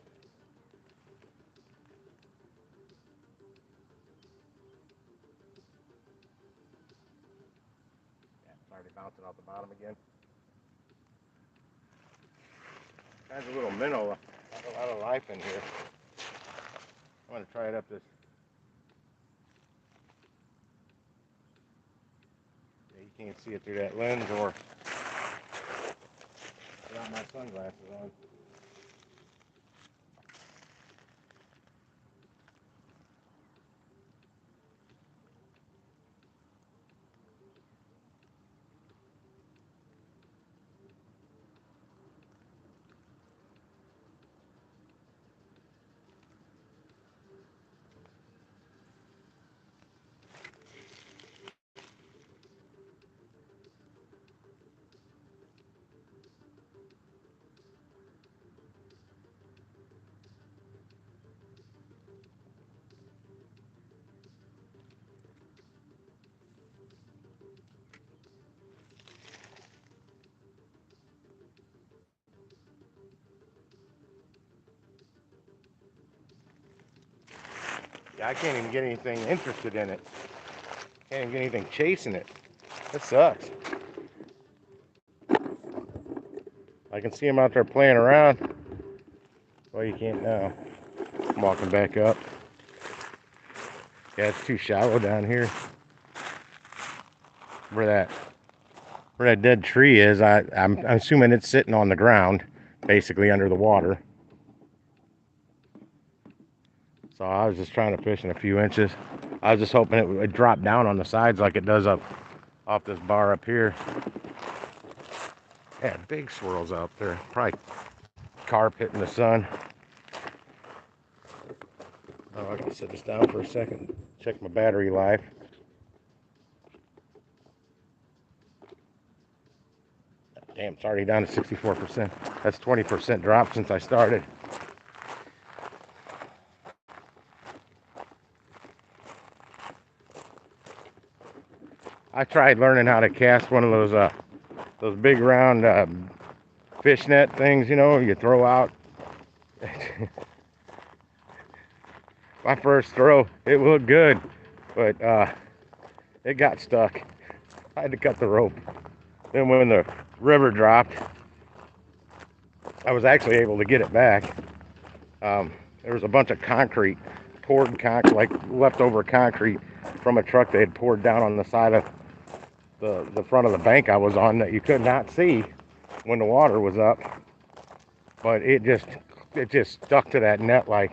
Yeah, it's already bouncing off the bottom again. Has a little minnow. A lot of life in here. I'm gonna try it up this. Yeah, you can't see it through that lens or without my sunglasses on. I can't even get anything interested in it. Can't even get anything chasing it. That sucks. I can see them out there playing around. Well, you can't now. I'm walking back up. Yeah, it's too shallow down here. Where that dead tree is, I'm assuming it's sitting on the ground, basically under the water. So I was just trying to fish in a few inches. I was just hoping it would drop down on the sides like it does up off this bar up here. Yeah, big swirls out there. Probably carp hitting the sun. Oh, I can sit this down for a second. Check my battery life. Damn, it's already down to 64%. That's 20% drop since I started. I tried learning how to cast one of those big round fishnet things, you know, you throw out. My first throw, it looked good, but it got stuck. I had to cut the rope. Then when the river dropped, I was actually able to get it back. There was a bunch of concrete, like leftover concrete from a truck they had poured down on the side of the front of the bank I was on that you could not see when the water was up. But it just stuck to that net like,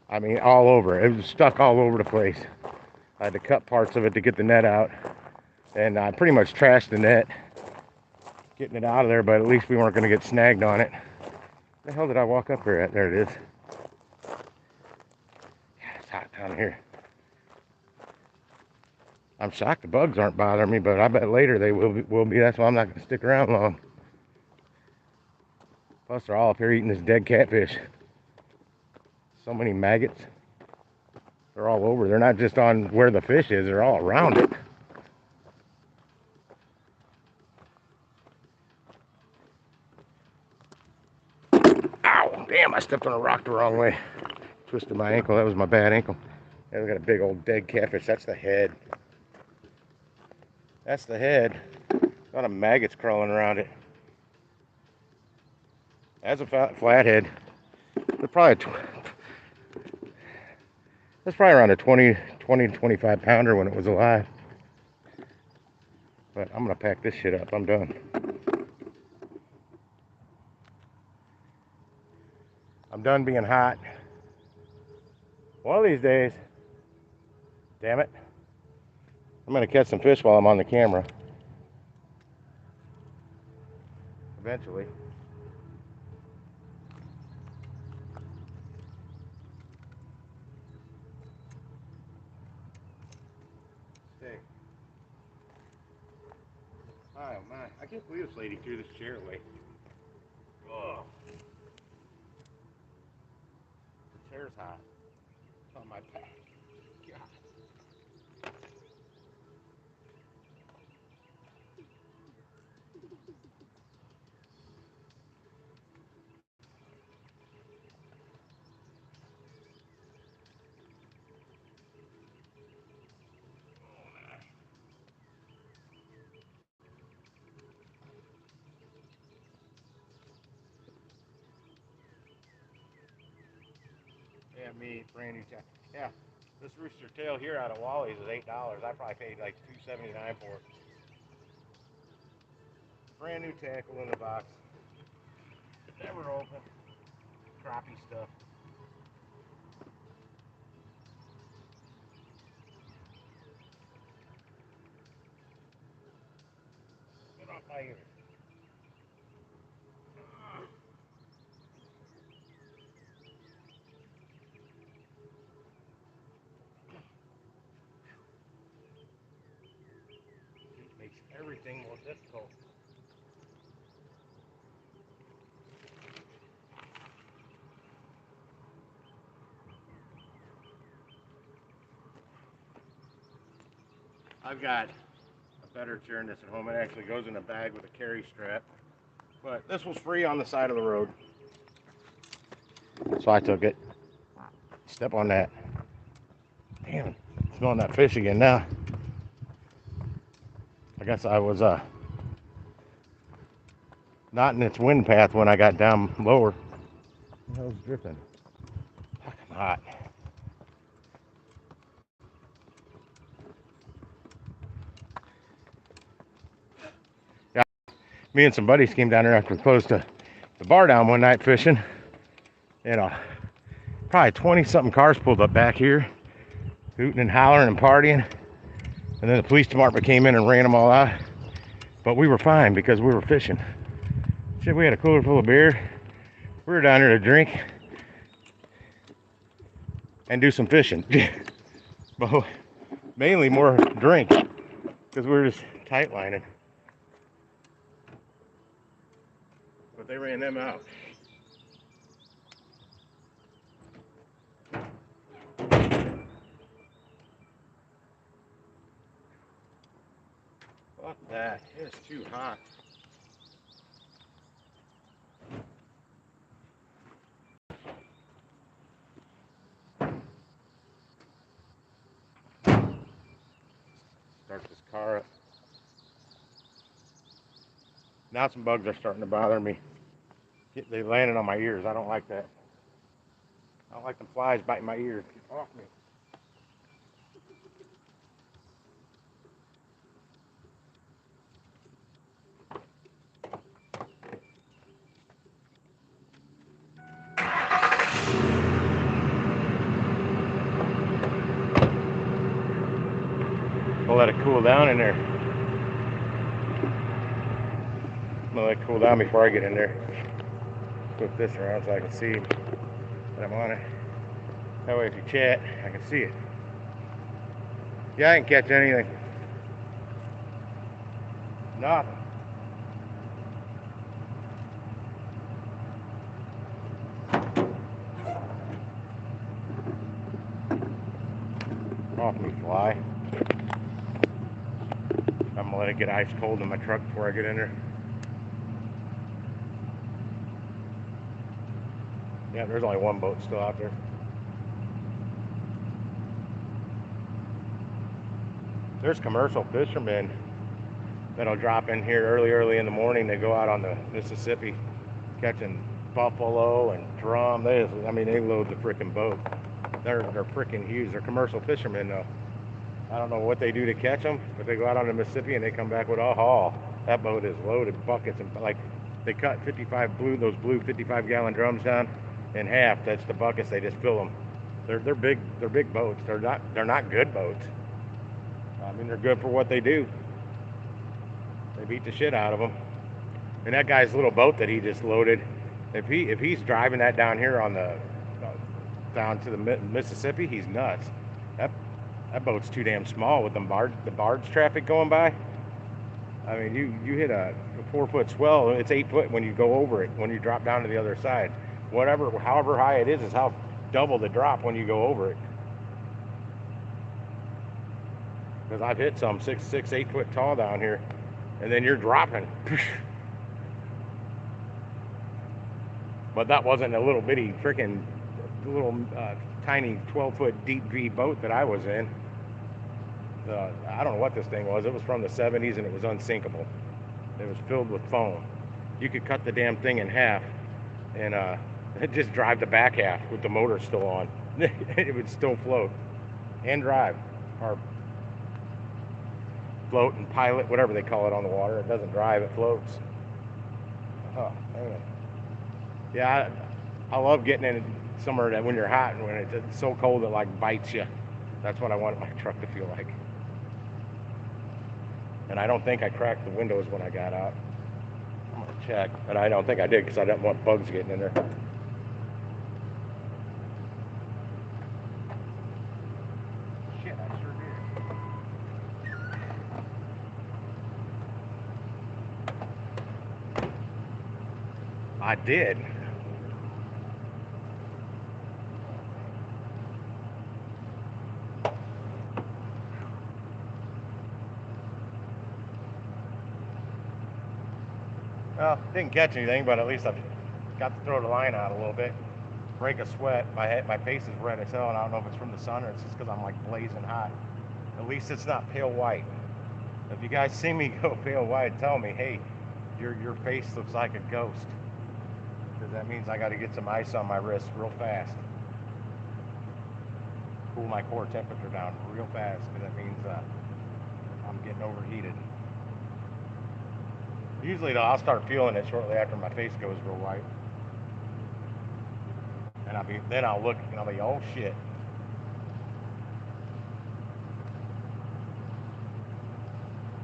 I mean, all over. It was stuck all over the place. I had to cut parts of it to get the net out. And I pretty much trashed the net getting it out of there, but at least we weren't going to get snagged on it. The hell did I walk up here at? There it is. God, it's hot down here. I'm shocked the bugs aren't bothering me, but I bet later they will be. That's why I'm not going to stick around long. Plus, they're all up here eating this dead catfish. So many maggots. They're all over. They're not just on where the fish is. They're all around it. Ow! Damn, I stepped on a rock the wrong way. Twisted my ankle. That was my bad ankle. Yeah, we got a big old dead catfish. That's the head. That's the head. A lot of maggots crawling around it. That's a flathead. They're probably that's probably around a 20 to 25 pounder when it was alive. But I'm gonna pack this shit up. I'm done. I'm done being hot. One of these days, damn it, I'm gonna catch some fish while I'm on the camera. Eventually. Hey. Oh my, I can't believe this lady threw this chair away. Oh, the chair's hot. It's on my back. God. Yeah, me, brand new tackle. Yeah, this rooster tail here out of Wally's is $8. I probably paid like $2.79 for it. Brand new tackle in the box. Never open. Crappie stuff. Get off my ear. Heat makes everything more difficult. I've got a better chair than this at home. It actually goes in a bag with a carry strap. But this was free on the side of the road. So I took it. Step on that. Damn, smelling that fish again now. I guess I was not in its wind path when I got down lower. The hell's dripping? Fucking hot. Yeah, me and some buddies came down there after we closed the bar down one night fishing. And probably 20 something cars pulled up back here, hooting and hollering and partying. And then the police department came in and ran them all out. But we were fine because we were fishing. Shit, we had a cooler full of beer. We were down there to drink and do some fishing. But mainly more drink because we were just tight lining. But they ran them out. Fuck that. It's too hot. Start this car up. Now some bugs are starting to bother me. They landed on my ears. I don't like that. I don't like them flies biting my ears. Get off me. I'll let it cool down in there. I'm gonna let it cool down before I get in there. Flip this around so I can see that I'm on it. That way if you chat, I can see it. Yeah, I didn't catch anything. Nothing. Off me, fly. I'm gonna let it get ice cold in my truck before I get in there. Yeah, there's only one boat still out there. There's commercial fishermen that'll drop in here early in the morning. They go out on the Mississippi catching buffalo and drum. They load the freaking boat. They're freaking huge. They're commercial fishermen though. I don't know what they do to catch them, but they go out on the Mississippi and they come back with a haul. That boat is loaded, buckets, and like they cut those blue 55-gallon drums down in half. That's the buckets. They just fill them. They're big. They're big boats. They're not good boats. I mean, they're good for what they do. They beat the shit out of them. And that guy's little boat that he just loaded, if he's driving that down here on the down to the Mississippi, he's nuts. That boat's too damn small with the barge traffic going by. I mean, you hit a 4-foot swell. It's 8 foot when you go over it. When you drop down to the other side, however high it is how double the drop when you go over it. Because I've hit some 8 foot tall down here, and then you're dropping. But that wasn't a little bitty freaking tiny 12-foot deep V boat that I was in. I don't know what this thing was. It was from the 70s and it was unsinkable. It was filled with foam. You could cut the damn thing in half and just drive the back half with the motor still on. It would still float and drive, or float and pilot, whatever they call it on the water. It doesn't drive, it floats. Oh, man. Yeah, I love getting in somewhere that when you're hot and when it's so cold it like bites you. That's what I want my truck to feel like. And I don't think I cracked the windows when I got out. I'm gonna check, but I don't think I did because I didn't want bugs getting in there. Shit, I sure did. I did. Well, didn't catch anything, but at least I've got to throw the line out a little bit. break a sweat. My face is red as hell, and I don't know if it's from the sun or it's just because I'm like blazing hot. At least it's not pale white. If you guys see me go pale white, tell me, hey, your face looks like a ghost. Because that means I got to get some ice on my wrist real fast. Cool my core temperature down real fast, because that means I'm getting overheated. Usually though, I'll start feeling it shortly after my face goes real white. And then I'll look and I'll be, oh shit.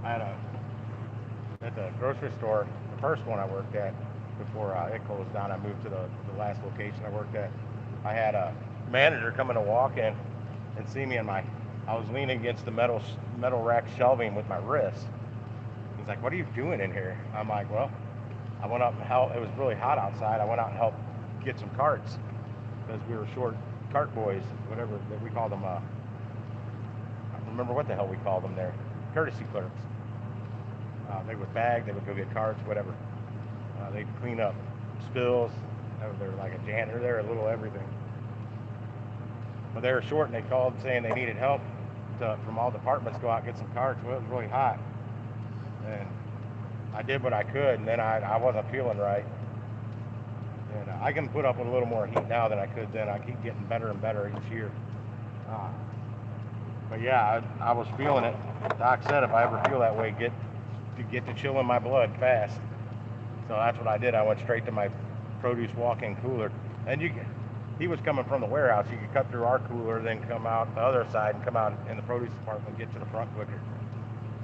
I had at the grocery store, the first one I worked at before it closed down. I moved to the last location I worked at. I had a manager coming to walk in and see me I was leaning against the metal rack shelving with my wrist. He's like, what are you doing in here? I'm like, well, I went up and helped. It was really hot outside. I went out and helped get some carts because we were short cart boys, whatever that we called them. I don't remember what the hell we called them there. Courtesy clerks. They would bag, they would go get carts, whatever. They'd clean up spills. They're like a janitor there, a little everything. But they were short and they called saying they needed help from all departments go out and get some carts. Well, it was really hot. And I did what I could, and then I wasn't feeling right. And I can put up with a little more heat now than I could then. I keep getting better and better each year. But yeah, I was feeling it. Doc said if I ever feel that way, get the chill in my blood fast. So that's what I did. I went straight to my produce walk-in cooler. And he was coming from the warehouse. You could cut through our cooler, then come out the other side and come out in the produce department and get to the front quicker.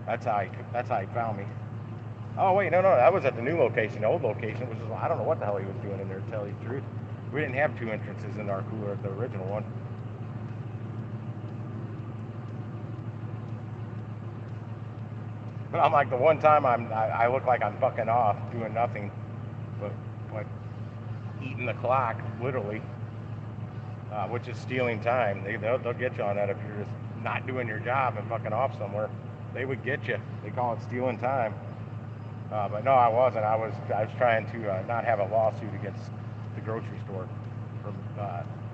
That's how he found me. Oh wait, no, that was at the new location. The old location was just, I don't know what the hell he was doing in there, to tell you the truth. We didn't have 2 entrances in our cooler at the original one. But I'm like, the one time I look like I'm fucking off, doing nothing, but eating the clock, literally, which is stealing time. They'll get you on that if you're just not doing your job and fucking off somewhere. They would get you. They call it stealing time. But no, I wasn't. I was trying to not have a lawsuit against the grocery store from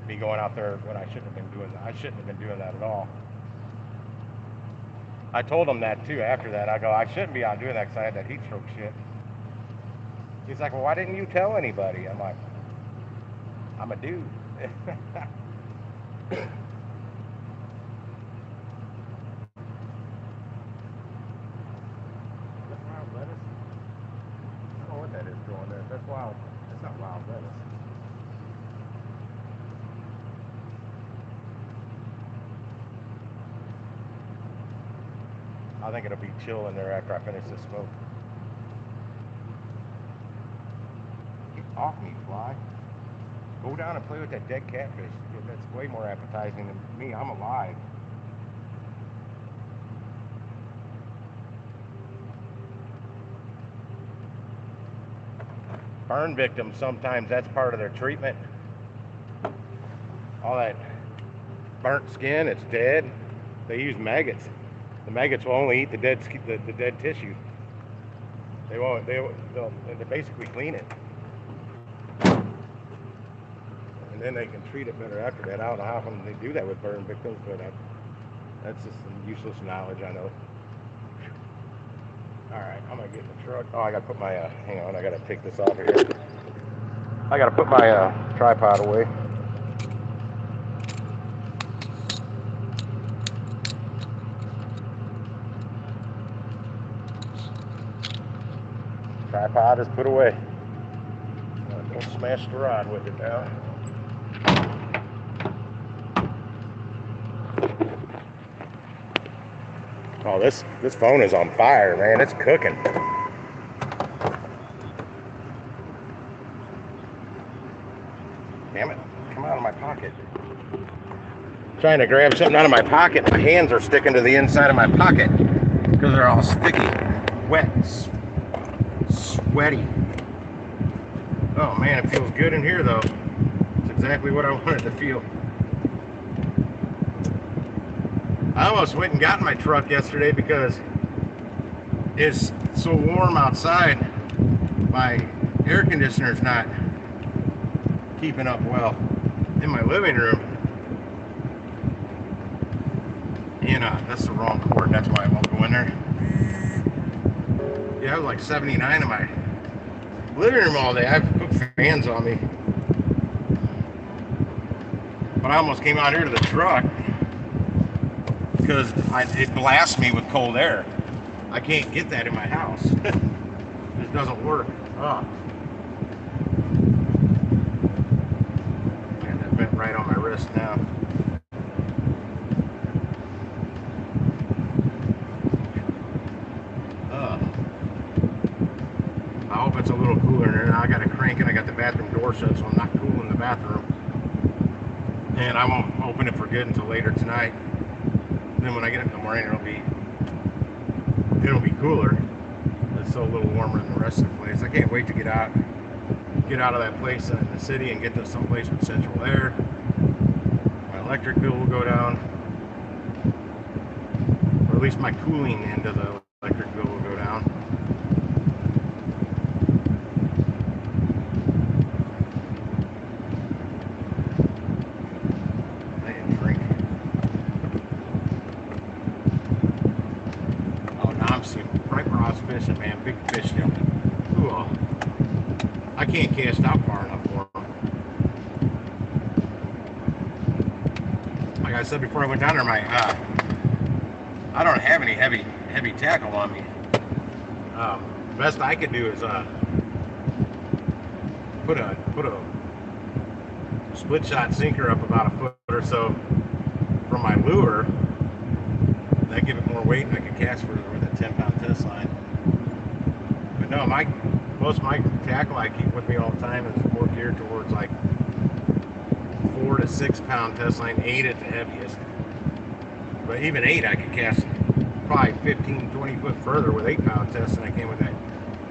me going out there when I shouldn't have been doing that. I shouldn't have been doing that at all. I told him that too after that. I go, I shouldn't be out doing that because I had that heat stroke shit. He's like, well, why didn't you tell anybody? I'm like, I'm a dude. Wild lettuce? I don't know what that is growing there. That's wild. That's not wild lettuce. I think it'll be chill in there after I finish this smoke. Get off me, fly. Go down and play with that dead catfish. That's way more appetizing than me. I'm alive. Burn victims, sometimes that's part of their treatment. All that burnt skin, it's dead. They use maggots. The maggots will only eat the dead tissue. They won't. They'll basically clean it, and then they can treat it better after that. I don't know how come they do that with burn victims, but that's just some useless knowledge, I know. All right, I'm gonna get in the truck. Oh, I gotta put my hang on. I gotta take this off here. I gotta put my tripod away. Tripod is put away. Don't smash the rod with it now. Oh, this phone is on fire, man. It's cooking. Damn it. Come out of my pocket. Trying to grab something out of my pocket. My hands are sticking to the inside of my pocket because they're all sticky, wet, sweaty. Oh man, it feels good in here though. It's exactly what I wanted to feel. I almost went and got in my truck yesterday because it's so warm outside. My air conditioner's not keeping up well. in my living room. And that's the wrong cord. That's why I won't go in there. Yeah, I was like 79 in my living room all day. I have put fans on me. But I almost came out here to the truck because it blasts me with cold air. I can't get that in my house. It doesn't work. Oh. Man, that bent right on my wrist now. I hope it's a little cooler in there. Now I got to crank it. I got the bathroom door shut, so I'm not cool in the bathroom. And I won't open it for good until later tonight. Then when I get up in the morning, it'll be cooler. It's still a little warmer than the rest of the place. I can't wait to get out of that place in the city and get to someplace with central air. My electric bill will go down, or at least my cooling end of the electric bill will go down. I didn't drink. Oh, now I'm seeing right where I was fishing, man. Big fish jumping. Cool. I can't cast out far enough for them. Like I said before I went down there, I don't have any heavy tackle on me. Best I could do is put a split shot sinker up about a foot or so from my lure. That give it more weight, and I could cast further with a 10-pound test line. But no, most of my tackle I keep with me all the time is more geared towards like 4 to 6 pound test line, 8 at the heaviest. But even 8 I could cast probably 15, 20 foot further with 8-pound test than I can with that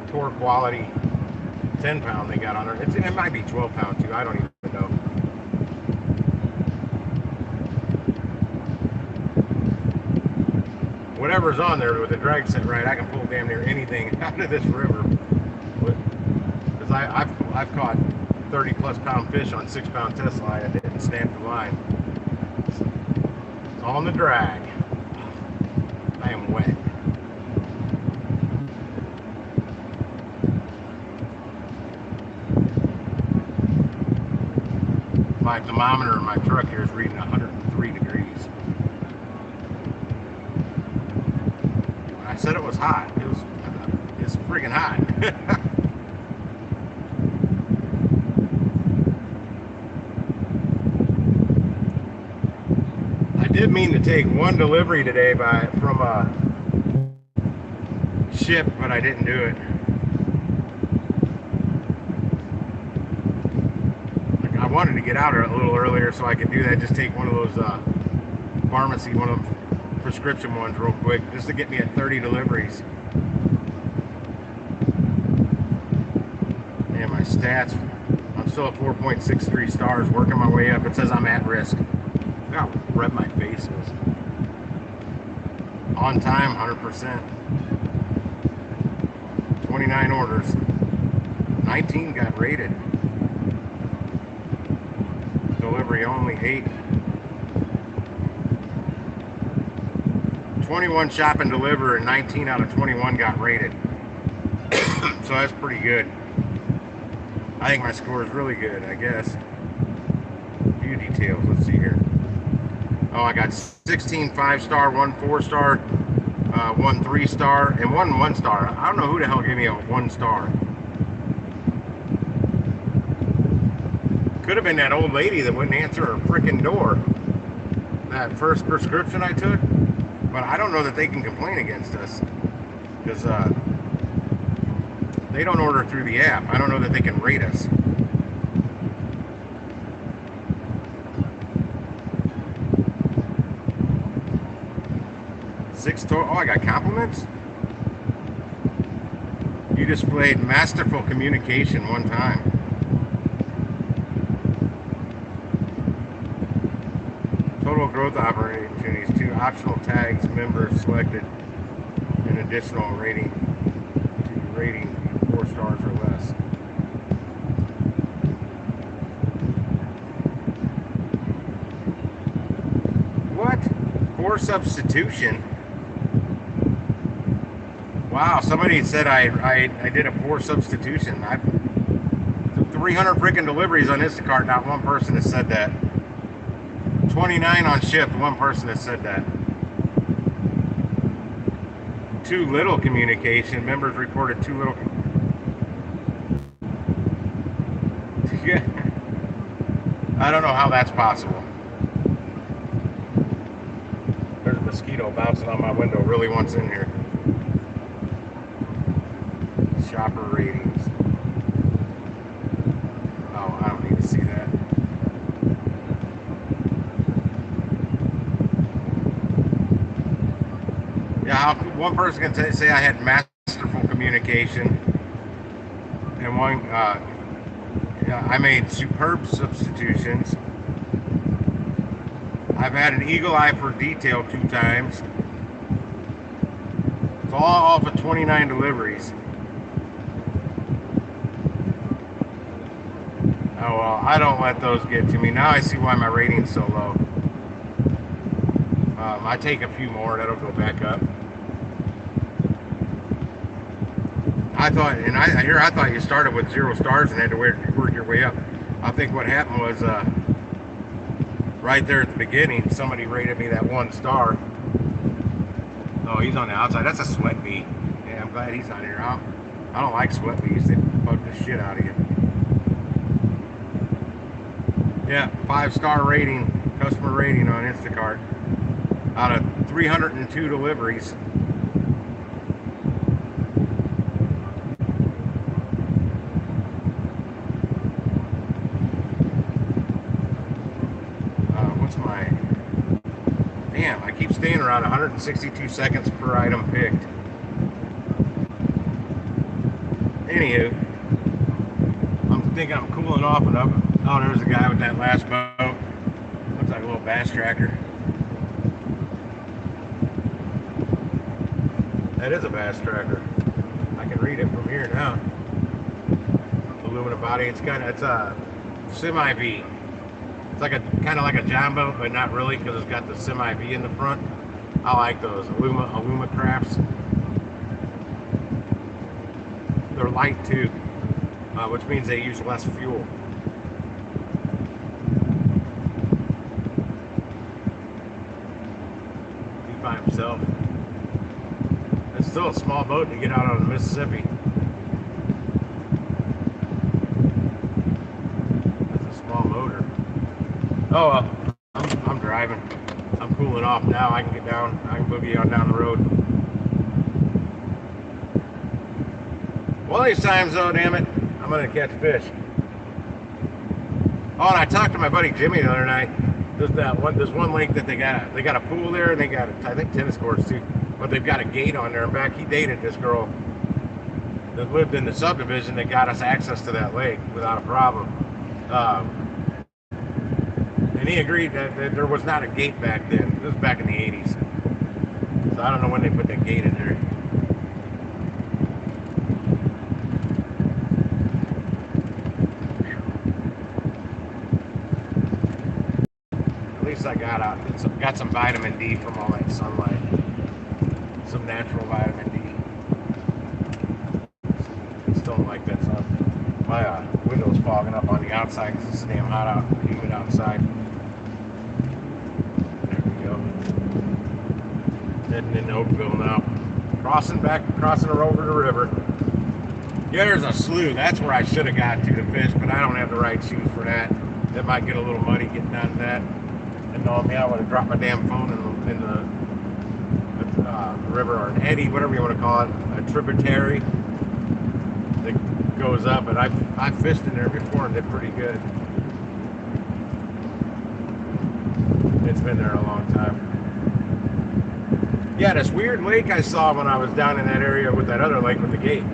Tor quality 10-pound they got on there. It might be 12-pound too, I don't even know. Whatever's on there with the drag set right, I can pull damn near anything out of this river. Because I've caught 30 plus pound fish on 6-pound test line and didn't snap the line. It's all on the drag. I am wet. My thermometer in my truck here is reading 103 degrees. I said it was hot. It's freaking hot. I did mean to take one delivery today from a ship, but I didn't do it. I wanted to get out a little earlier so I could do that. Just take one of those pharmacy, one of them prescription ones real quick, just to get me at 30 deliveries. And my stats, I'm still at 4.63 stars, working my way up. It says I'm at risk. Look how red my face is. On time, 100%. 29 orders. 19 got rated. Delivery only 8. 21 shop and deliver, and 19 out of 21 got rated. So that's pretty good. I think my score is really good, I guess. A few details, let's see here. Oh, I got 16 5-star, 1 4-star, 1 3-star, and 1 1-star. I don't know who the hell gave me a 1-star. Could have been that old lady that wouldn't answer her freaking door. That first prescription I took. But I don't know that they can complain against us. Because they don't order through the app. I don't know that they can rate us. Oh, I got compliments? You displayed masterful communication one time. Total growth opportunities, 2 optional tags, members selected, an additional rating, 4 stars or less. poor substitution. Wow, somebody said I did a poor substitution. I 300 freaking deliveries on Instacart. Not one person has said that. 29 on shift. One person has said that. Too little communication. Members reported too little. Yeah. I don't know how that's possible. There's a mosquito bouncing on my window. Really wants in here. Shopper ratings. Oh, I don't need to see that. Yeah, one person can say I had masterful communication, and one, yeah, I made superb substitutions. I've had an eagle eye for detail 2 times. It's all off of 29 deliveries. Oh well, I don't let those get to me. Now I see why my rating's so low. I take a few more, that'll go back up. I thought you started with 0 stars and had to work your way up. I think what happened was right there at the beginning, somebody rated me that 1 star. Oh, he's on the outside. That's a sweat bee. Yeah, I'm glad he's not here. I don't like sweat bees. They bug the shit out of you. Yeah, 5-star rating, customer rating on Instacart out of 302 deliveries. What's my... Damn, I keep staying around 162 seconds per item picked. Anywho, I'm thinking I'm cooling off enough. Oh, there's a guy with that last boat. Looks like a little bass tracker. That is a bass tracker. I can read it from here now. Aluminum body. It's a semi-V. It's like kind of like a John boat, but not really, because it's got the semi-V in the front. I like those Aluma crafts. They're light too, which means they use less fuel. He by himself. It's still a small boat to get out on the Mississippi. That's a small motor. Oh well, I'm driving. I'm cooling off now. I can get down. I can boogie on down the road. One of these times though, damn it, I'm gonna catch fish. Oh, and I talked to my buddy Jimmy the other night. There's one lake that they got a pool there, and they got I think tennis courts too. But they've got a gate on there. In fact, he dated this girl that lived in the subdivision that got us access to that lake without a problem. And he agreed that there was not a gate back then. This was back in the 80s. So I don't know when they put that gate in there. At least I got some vitamin D from all that sunlight. Some natural vitamin D. Just don't like that sun. My window's fogging up on the outside because it's damn hot out, humid outside. There we go. Heading into Oakville now. Crossing her over the river. Yeah, there's a slough. That's where I should have got to fish, but I don't have the right shoes for that. That might get a little muddy getting down to that. And knowing me, I would have dropped my damn phone in the river, or an eddy, whatever you want to call it, a tributary that goes up. And I fished in there before and did pretty good. It's been there a long time. Yeah, this weird lake I saw when I was down in that area with that other lake with the gate.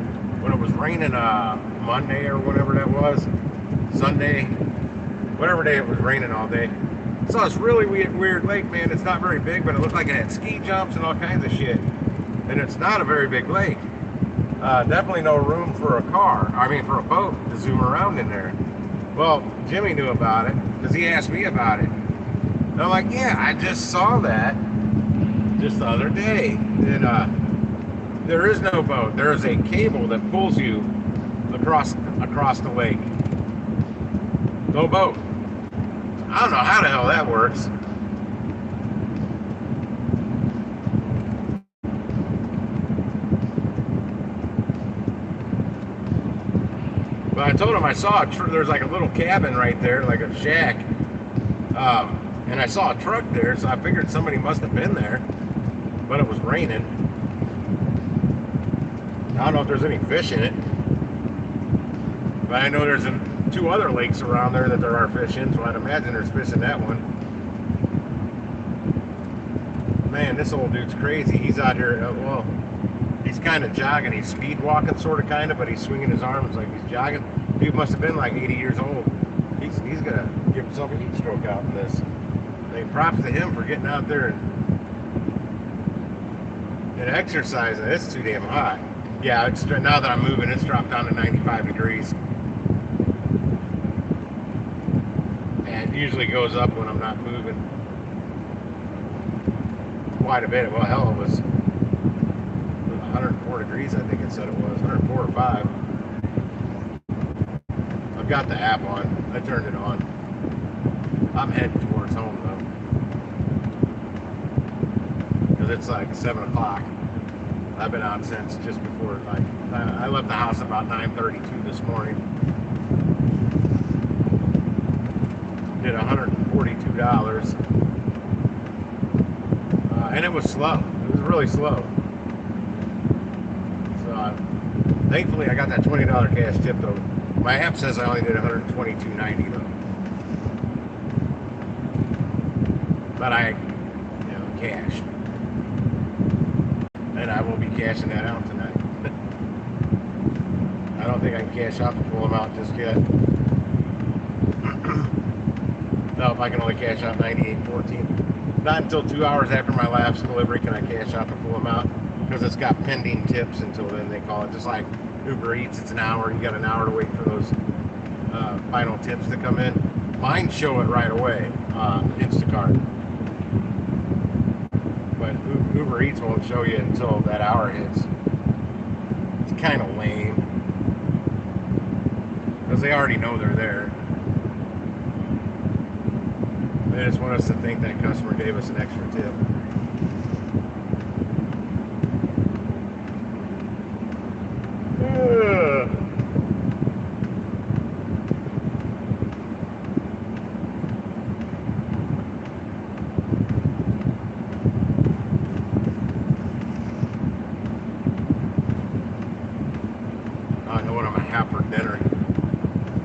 When it was raining Monday or whatever that was, Sunday, whatever day it was raining all day. So it's really weird lake, man. It's not very big, but it looked like it had ski jumps and all kinds of shit. And it's not a very big lake. Definitely no room for a for a boat to zoom around in there. Well, Jimmy knew about it because he asked me about it. And I'm like, yeah, I just saw that. just the other day. And there is no boat. There is a cable that pulls you across the lake. No boat. I don't know how the hell that works. But I told him I saw there's like a little cabin right there, like a shack. And I saw a truck there, so I figured somebody must have been there. But it was raining. I don't know if there's any fish in it. But I know there's two other lakes around there that there are fish in, so I'd imagine there's fish in that one. Man, this old dude's crazy. He's out here, well, he's kind of jogging. He's speed walking, sort of, kind of, but he's swinging his arms like he's jogging. Dude must have been like 80 years old. He's going to give himself a heat stroke out in this. I mean, props to him for getting out there and exercising. It's too damn hot. Yeah, it's, now that I'm moving, it's dropped down to 95 degrees. And it usually goes up when I'm not moving quite a bit. Well, hell, it was 104 degrees, I think it said it was, 104 or 5. I've got the app on. I turned it on. I'm heading towards home, though. Because it's like 7 o'clock. I've been out since just before, like, I left the house about 9:32 this morning. Did $142. And it was slow. It was really slow. So, thankfully, I got that $20 cash tip, though. My app says I only did $122.90, though. But I, cashed. And I will be cashing that out tonight. I don't think I can cash out the full amount just yet. No, if I can only cash out $98.14. Not until 2 hours after my last delivery can I cash out the full amount, because it's got pending tips until then, they call it. Just like Uber Eats, it's an hour. You got an hour to wait for those final tips to come in. Mine show it right away on Instacart. But Uber Eats won't show you until that hour hits. It's kind of lame, because they already know they're there. They just want us to think that customer gave us an extra tip. I know what I'm gonna have for dinner.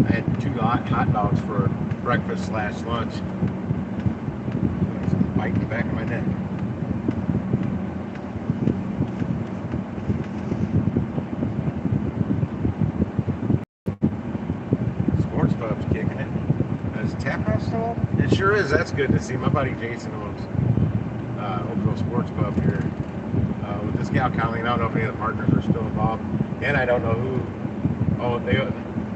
I had 2 hot dogs for breakfast / lunch. Bite in the back of my neck. Sports Pub's kicking it. Is Tap House still open? It sure is. That's good to see. My buddy Jason owns Oakville Sports Pub here with this gal Colleen. I don't know if any of the partners are still involved, and I don't know who. Oh,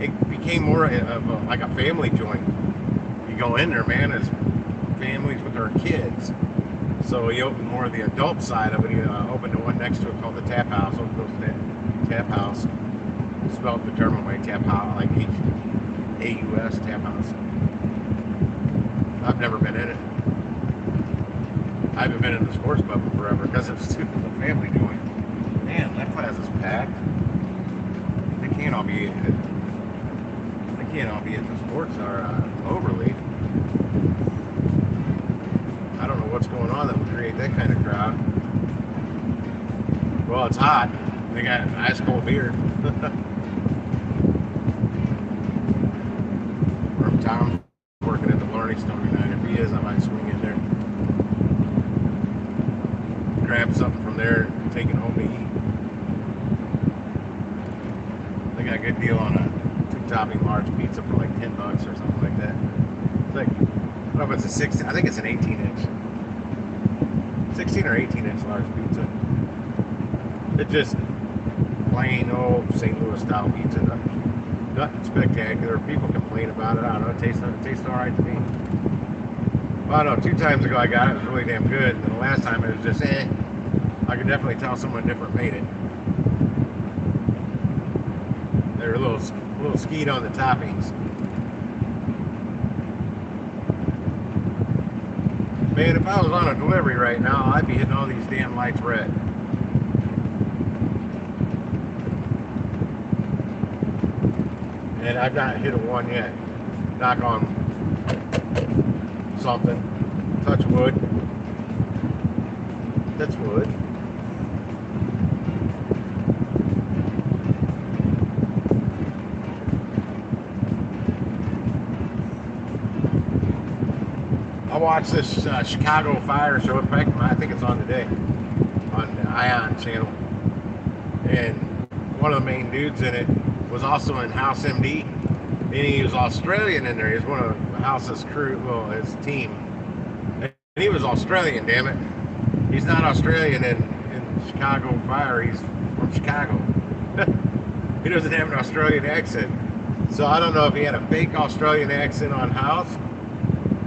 it became more of like a family joint. You go in there, man, as families with their kids. So he opened more of the adult side of it. He opened the one next to it called the Tap House. Oakville's Tap House. Spelled the German way, Tap House, like H-A-U-S, Tap House. I've never been in it. I haven't been in the sports pub in forever because it's a family joint. Man, that class is packed. They can't all be at the sports or overly. I don't know what's going on that would create that kind of crowd. Well, it's hot. They got ice cold beer. Or if Tom's working at the Learning Stone tonight, if he is, I might swing in there. Grab something from there and take it home to eat. They got a good deal on a 2-topping large pizza for like $10 or something like that. It's like, I don't know if it's a 16, I think it's an 18-inch. 16 or 18-inch large pizza. It's just plain old St. Louis style pizza. Nothing spectacular. People complain about it. I don't know. It tastes all right to me. Well, no, 2 times ago I got it. It was really damn good. And the last time it was just eh. I could definitely tell someone different made it. They're a little skeet on the toppings. Man, if I was on a delivery right now, I'd be hitting all these damn lights red. And I've not hit a one yet. Knock on something. Touch wood. That's wood. I watched this Chicago fire show. In fact, I think it's on today on the Ion channel. And one of the main dudes in it was also in House MD. And he was Australian in there. He was one of House's crew, well, his team. And he was Australian, damn it. He's not Australian in Chicago fire. He's from Chicago. He doesn't have an Australian accent. So I don't know if he had a fake Australian accent on House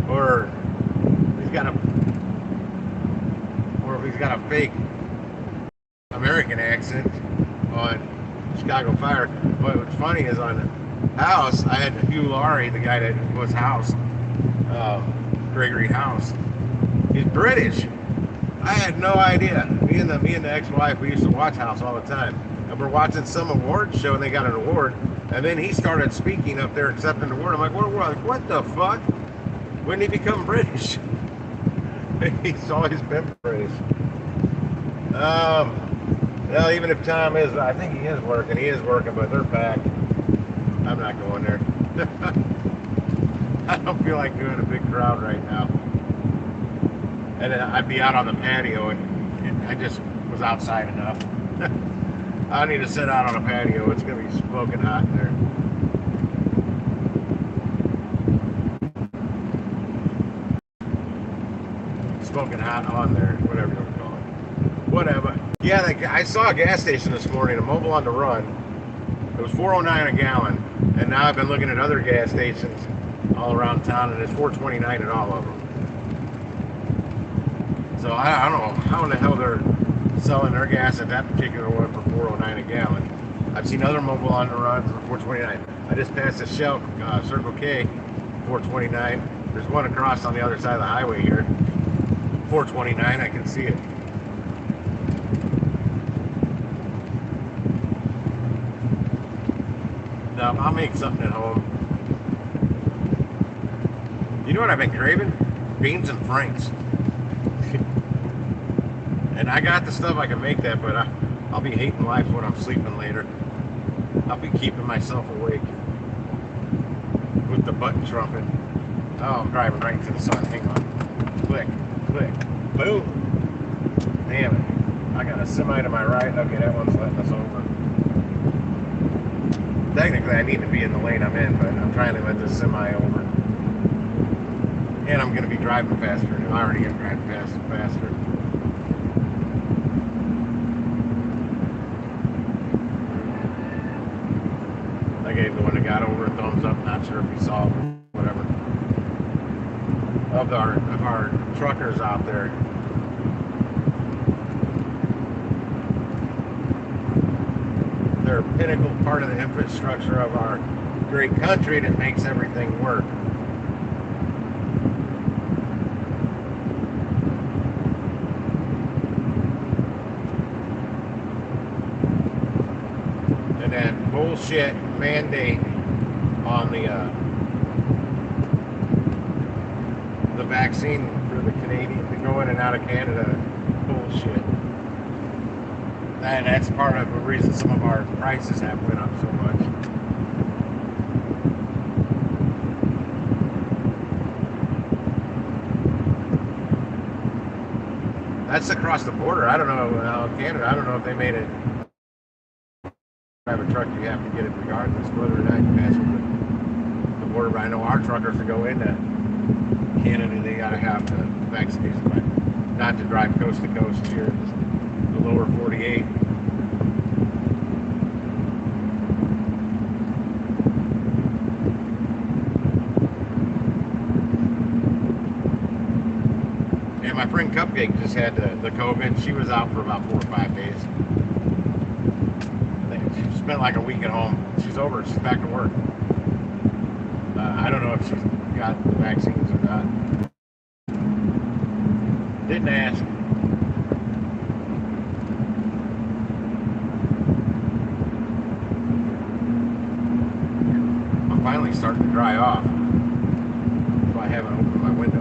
or if he's got a fake American accent on Chicago Fire. But what's funny is on House, I had Hugh Laurie, the guy that was House, Gregory House. He's British. I had no idea. Me and the ex-wife, we used to watch House all the time. And we're watching some awards show, and they got an award. And then he started speaking up there, accepting the award. I'm like, what the fuck? When did he become British? He's always been British. Well, even if Tom is, I think he is working, but they're packed. I'm not going there. I don't feel like doing a big crowd right now. And I'd be out on the patio, and I just was outside enough. I need to sit out on a patio. It's going to be smoking hot in there. Smoking hot on there, whatever you want to call it. Whatever. Yeah, I saw a gas station this morning, a Mobile on the Run. It was $4.09 a gallon, and now I've been looking at other gas stations all around town, and it's $4.29 at all of them. So I don't know how in the hell they're selling their gas at that particular one for $4.09 a gallon. I've seen other Mobile on the Runs for $4.29. I just passed a Shell Circle K, $4.29. There's one across on the other side of the highway here. $4.29, I can see it. No, I'll make something at home. You know what I've been craving? Beans and franks. And I got the stuff I can make that, but I'll be hating life when I'm sleeping later. I'll be keeping myself awake with the button trumpet. Oh, I'm driving right into the sun. Hang on. Click. Click. Boom. Damn it. I got a semi to my right. Okay, that one's letting us over. Technically, I need to be in the lane I'm in, but I'm trying to let this semi over. And I'm going to be driving faster. I already am driving faster. I gave the one that got over a thumbs up. Not sure if he saw it. Whatever. Of our truckers out there. They're a pinnacle part of the infrastructure of our great country that makes everything work. And that bullshit mandate on the vaccine for the Canadian to go in and out of Canada, bullshit. And that's part of the reason some of our prices have went up so much. That's across the border. I don't know, Canada, I don't know if they made it. Private truck, you have to get it regardless whether or not you pass the border. But I know our truckers to go into Canada, they got to have the vaccination, but not to drive coast to coast here. The lower 48. And my friend Cupcake just had the COVID. She was out for about 4 or 5 days. I think she spent like a week at home. She's over. She's back to work. I don't know if she's got the vaccines or not. Didn't ask. I'm finally starting to dry off. So I haven't opened my window.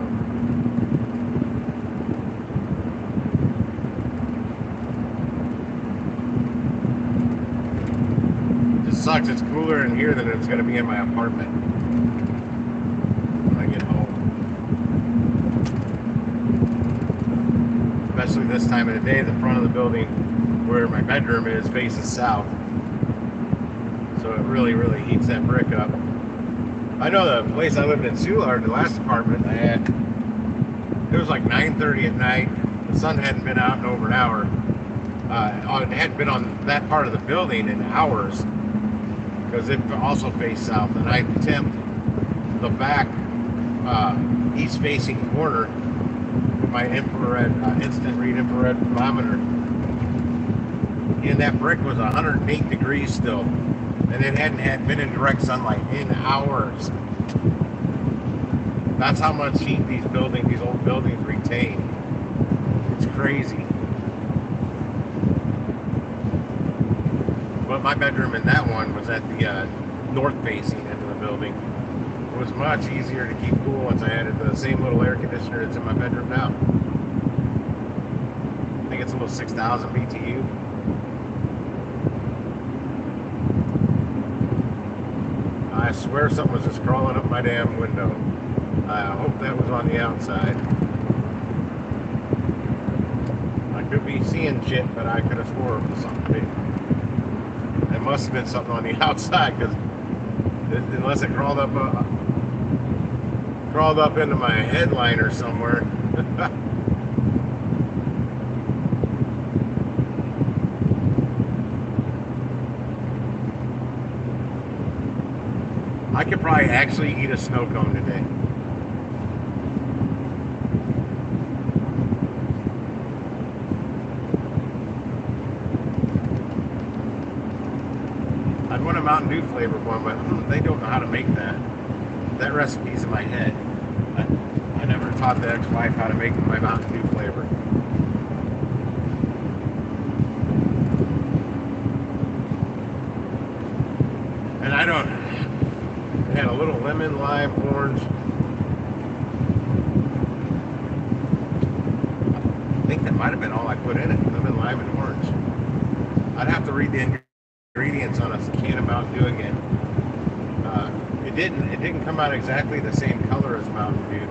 Sucks. It's cooler in here than it's going to be in my apartment when I get home. Especially this time of the day, the front of the building where my bedroom is faces south. So it really, really heats that brick up. I know the place I lived in Soulard, the last apartment I had, it was like 9:30 at night. The sun hadn't been out in over an hour. It hadn't been on that part of the building in hours, because it also faced south, and I tipped the back east-facing corner with my infrared, instant read infrared thermometer, and that brick was 108 degrees still, and it hadn't been in direct sunlight in hours. That's how much heat these old buildings retain. It's crazy. But my bedroom in that one was at the north-facing end of the building. It was much easier to keep cool once I added the same little air conditioner that's in my bedroom now. I think it's a little 6,000 BTU. I swear something was just crawling up my damn window. I hope that was on the outside. I could be seeing shit, but I could have swore it was something big. It must have been something on the outside, because unless it crawled up into my headliner somewhere. I could probably actually eat a snow cone today. I'd want a Mountain Dew flavored one, but they don't know how to make that. That recipe's in my head. I never taught the ex-wife how to make my Mountain Dew flavor. And I don't. It had a little lemon, lime, orange. I think that might have been all I put in it. Lemon, lime, and orange. I'd have to read the ingredients on a can of Mountain Dew again. It didn't come out exactly the same color as Mountain Dew,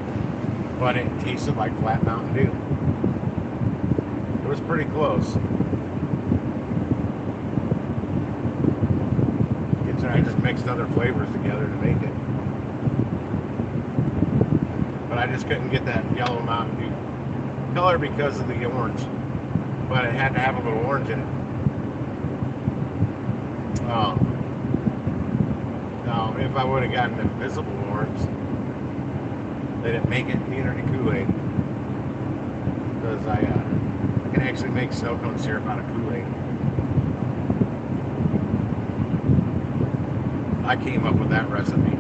but it tasted like flat Mountain Dew. It was pretty close. I just mixed other flavors together to make it, but I just couldn't get that yellow Mountain Dew color because of the orange. But it had to have a little orange in it. Now, if I would have gotten the invisible orange, they didn't make it community Kool-Aid, because I can actually make snow cone syrup out of Kool-Aid. I came up with that recipe.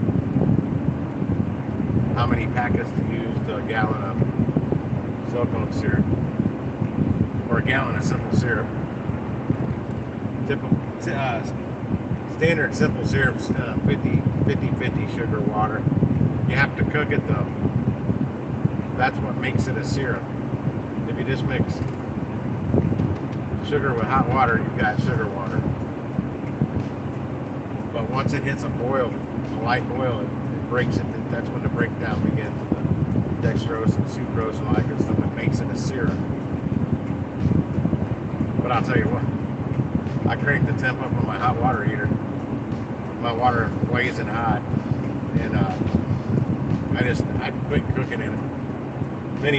How many packets to use to a gallon of snow cone syrup, or a gallon of simple syrup. Standard simple syrup's 50-50 sugar water. You have to cook it though. That's what makes it a syrup. If you just mix sugar with hot water, you've got sugar water. But once it hits a boil, a light boil, it breaks it. That's when the breakdown begins. The dextrose and sucrose and all that good stuff that makes it a syrup. But I'll tell you what, I cranked the temp up on my hot water heater. My water blazing hot, and I quit cooking in it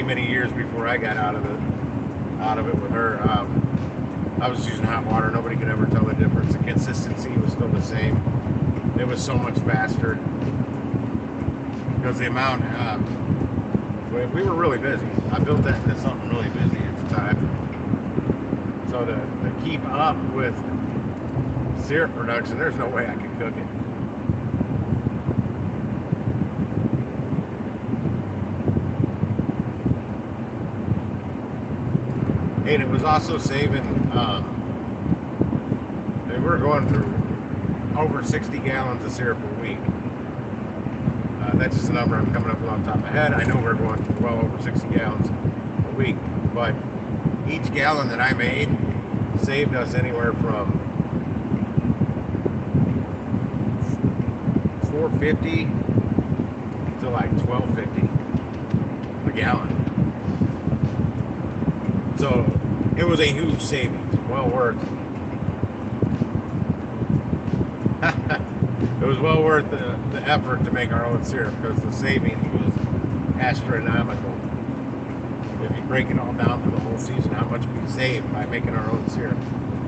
many years before I got out of it with her. I was using hot water. Nobody could ever tell the difference. The consistency was still the same. It was so much faster because the amount We were really busy. I built that into something really busy at the time. So to keep up with syrup production, there's no way I could cook it. And it was also saving, we were going through over 60 gallons of syrup a week. That's just a number I'm coming up with off the top of my head. I know we're going through well over 60 gallons a week, but each gallon that I made saved us anywhere from $4.50 to like $12.50 a gallon. So it was a huge savings, well worth. It was well worth the effort to make our own syrup because the saving was astronomical. If you break it all down for the whole season, how much we saved by making our own syrup.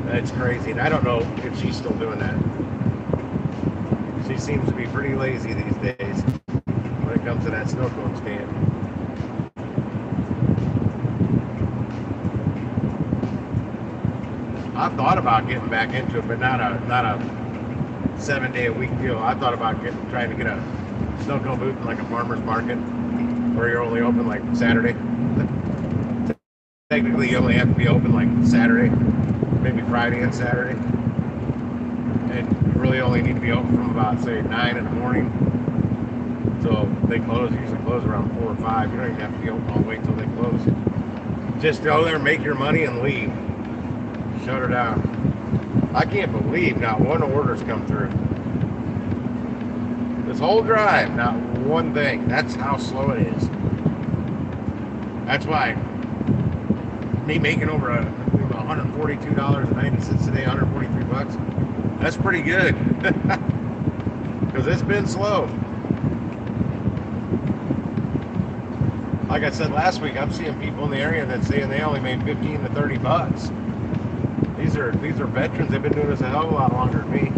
That's crazy. And I don't know if she's still doing that. She seems to be pretty lazy these days when it comes to that snow cone stand. I thought about getting back into it, but not a 7-day-a-week deal. I thought about trying to get a snow cone booth in like a farmer's market where you're only open like Saturday. Technically, you only have to be open like Saturday, maybe Friday and Saturday. And you really only need to be open from about, say, 9 in the morning. So they usually close around 4 or 5. You don't even have to be open all the way until they close. Just go there, make your money, and leave. Shut her down. I can't believe not one order's come through. This whole drive, not one thing. That's how slow it is. That's why me making over $142.90 today, $143. That's pretty good. Because it's been slow. Like I said last week, I'm seeing people in the area that saying they only made $15 to $30. These are veterans. They've been doing this a hell of a lot longer than me.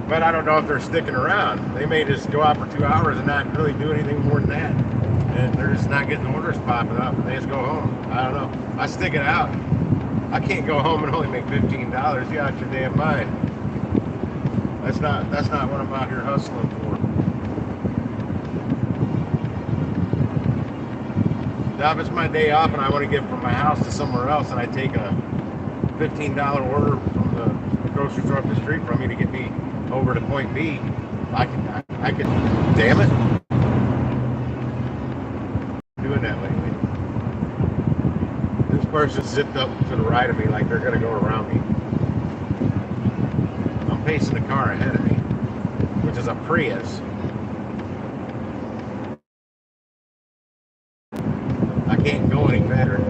But I don't know if they're sticking around. They may just go out for 2 hours and not really do anything more than that. And they're just not getting orders popping up and they just go home. I don't know. I stick it out. I can't go home and only make $15. You out your damn mind. That's not what I'm out here hustling for. Now, if it's my day off and I want to get from my house to somewhere else and I take a $15 order from the grocery store up the street from me to get me over to point B, I can, damn it, doing that lately. This person zipped up to the right of me like they're going to go around me. I'm pacing the car ahead of me, which is a Prius. I can't go any better.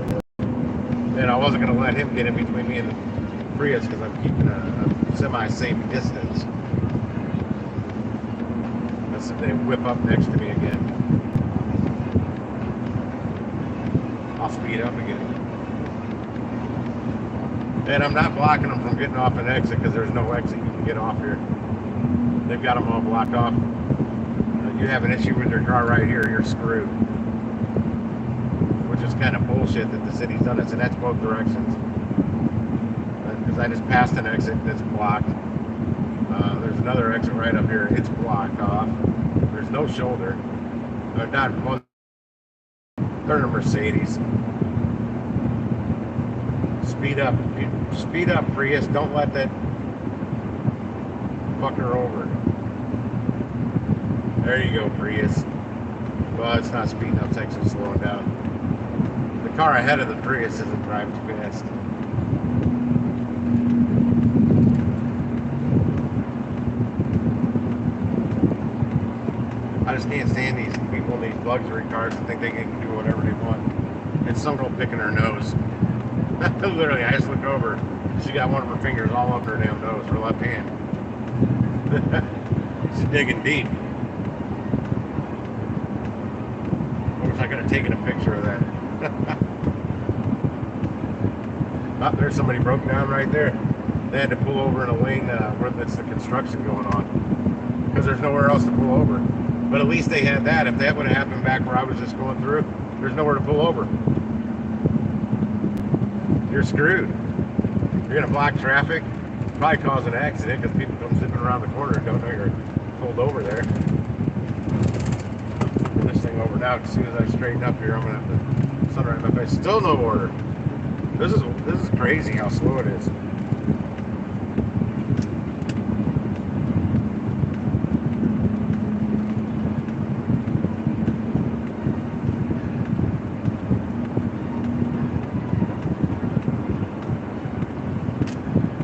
And I wasn't going to let him get in between me and the Prius because I'm keeping a semi-safe distance. Let's see if they whip up next to me again. I'll speed up again. And I'm not blocking them from getting off an exit because there's no exit you can get off here. They've got them all blocked off. You have an issue with your car right here, you're screwed. Which is kind of bullshit that the city's done it, so that's both directions. Because I just passed an exit that's blocked. There's another exit right up here, it's blocked off. There's no shoulder. Not one. They're in a Mercedes. Speed up, Prius. Don't let that fucker over. There you go, Prius. Well, it's not speeding up, it's actually slowing down. The car ahead of the Prius isn't driving too fast. I just can't stand these people in these luxury cars that think they can do whatever they want. It's some girl picking her nose. Literally, I just look over. She got one of her fingers all up her damn nose, her left hand. She's digging deep. I wish I could have taken a picture of that. Oh, there's somebody broke down right there. They had to pull over in a lane where there's the construction going on because there's nowhere else to pull over. But at least they had that. If that would have happened back where I was just going through, there's nowhere to pull over. You're screwed. You're going to block traffic, probably cause an accident because people come zipping around the corner and don't know you're pulled over there. Put this thing over now. As soon as I straighten up here, I'm going to have the sun right in my face. Still no order. This is crazy how slow it is.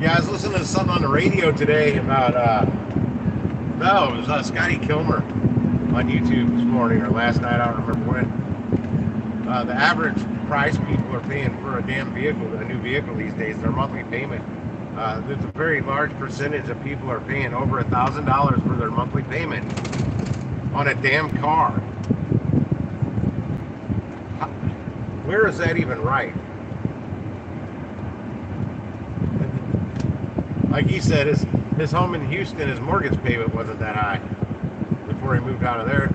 Yeah, I was listening to something on the radio today about, no, it was Scotty Kilmer on YouTube this morning or last night, I don't remember when. The average price people are paying for a damn vehicle, a new vehicle these days, their monthly payment. There's a very large percentage of people are paying over $1,000 for their monthly payment on a damn car. Where is that even right? Like he said, his home in Houston, his mortgage payment wasn't that high before he moved out of there.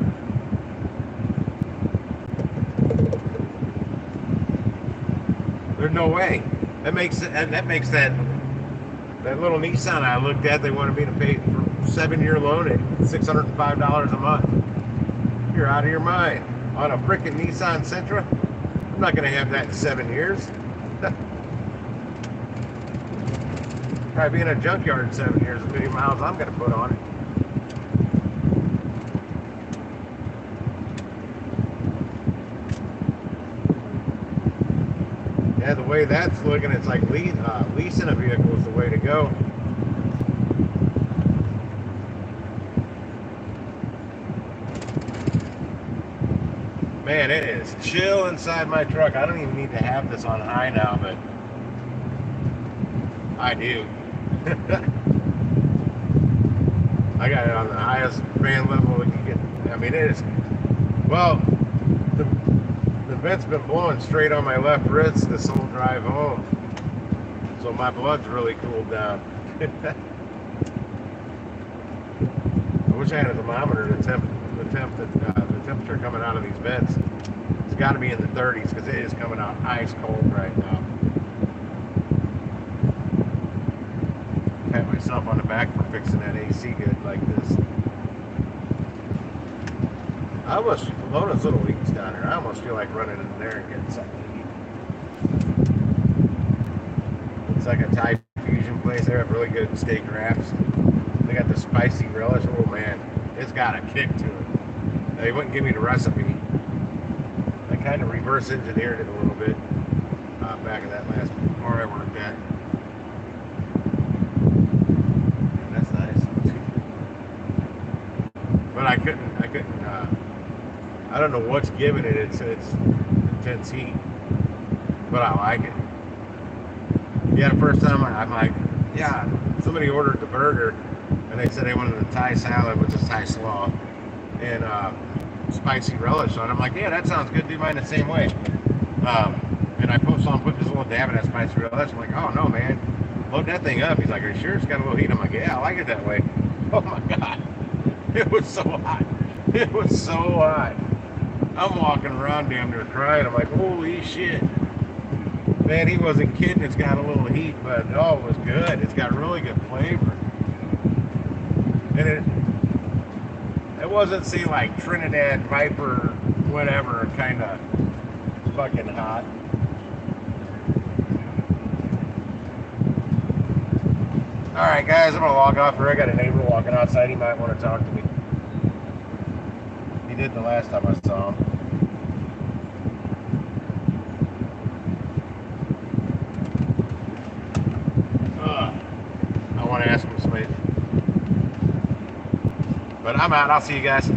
There's no way. That makes that little Nissan I looked at, they wanted me to pay for a 7-year loan at $605 a month. You're out of your mind. On a frickin' Nissan Sentra? I'm not going to have that in 7 years. Probably be in a junkyard in 7 years, as many miles I'm going to put on it. Yeah, the way that's looking, it's like leasing a vehicle is the way to go. Man, it is chill inside my truck. I don't even need to have this on high now, but I do. I got it on the highest fan level that you get. I mean, it is. Well, the vent's been blowing straight on my left wrist this whole drive home, so my blood's really cooled down. I wish I had a thermometer to tempt the temperature coming out of these vents. It's got to be in the 30s because it is coming out ice cold right now. Pat myself on the back for fixing that AC good like this. I almost, Lona's little leaks down here. I almost feel like running in there and getting something to eat. It's like a Thai fusion place. They have really good steak wraps. They got the spicy relish. Oh man, it's got a kick to it. They wouldn't give me the recipe. I kind of reverse engineered it a little bit back at that last bar I worked at. But I couldn't, I don't know what's giving it its intense heat, but I like it. Yeah, the first time I'm like, yeah, somebody ordered the burger, and they said they wanted a Thai salad, which is Thai slaw, and spicy relish on it. I'm like, yeah, that sounds good, do mine the same way. And I saw him put this little dab of that spicy relish. I'm like, oh no, man, load that thing up. He's like, are you sure it's got a little heat? I'm like, yeah, I like it that way. Oh my God. It was so hot. It was so hot. I'm walking around damn near crying. I'm like, holy shit. Man, he wasn't kidding. It's got a little heat, but oh, it was good. It's got really good flavor. And it wasn't, say, like Trinidad Viper, whatever, kind of fucking hot. Alright guys, I'm going to log off here. I got a neighbor walking outside. He might want to talk to me. He did the last time I saw him. I want to ask him something. But I'm out. I'll see you guys.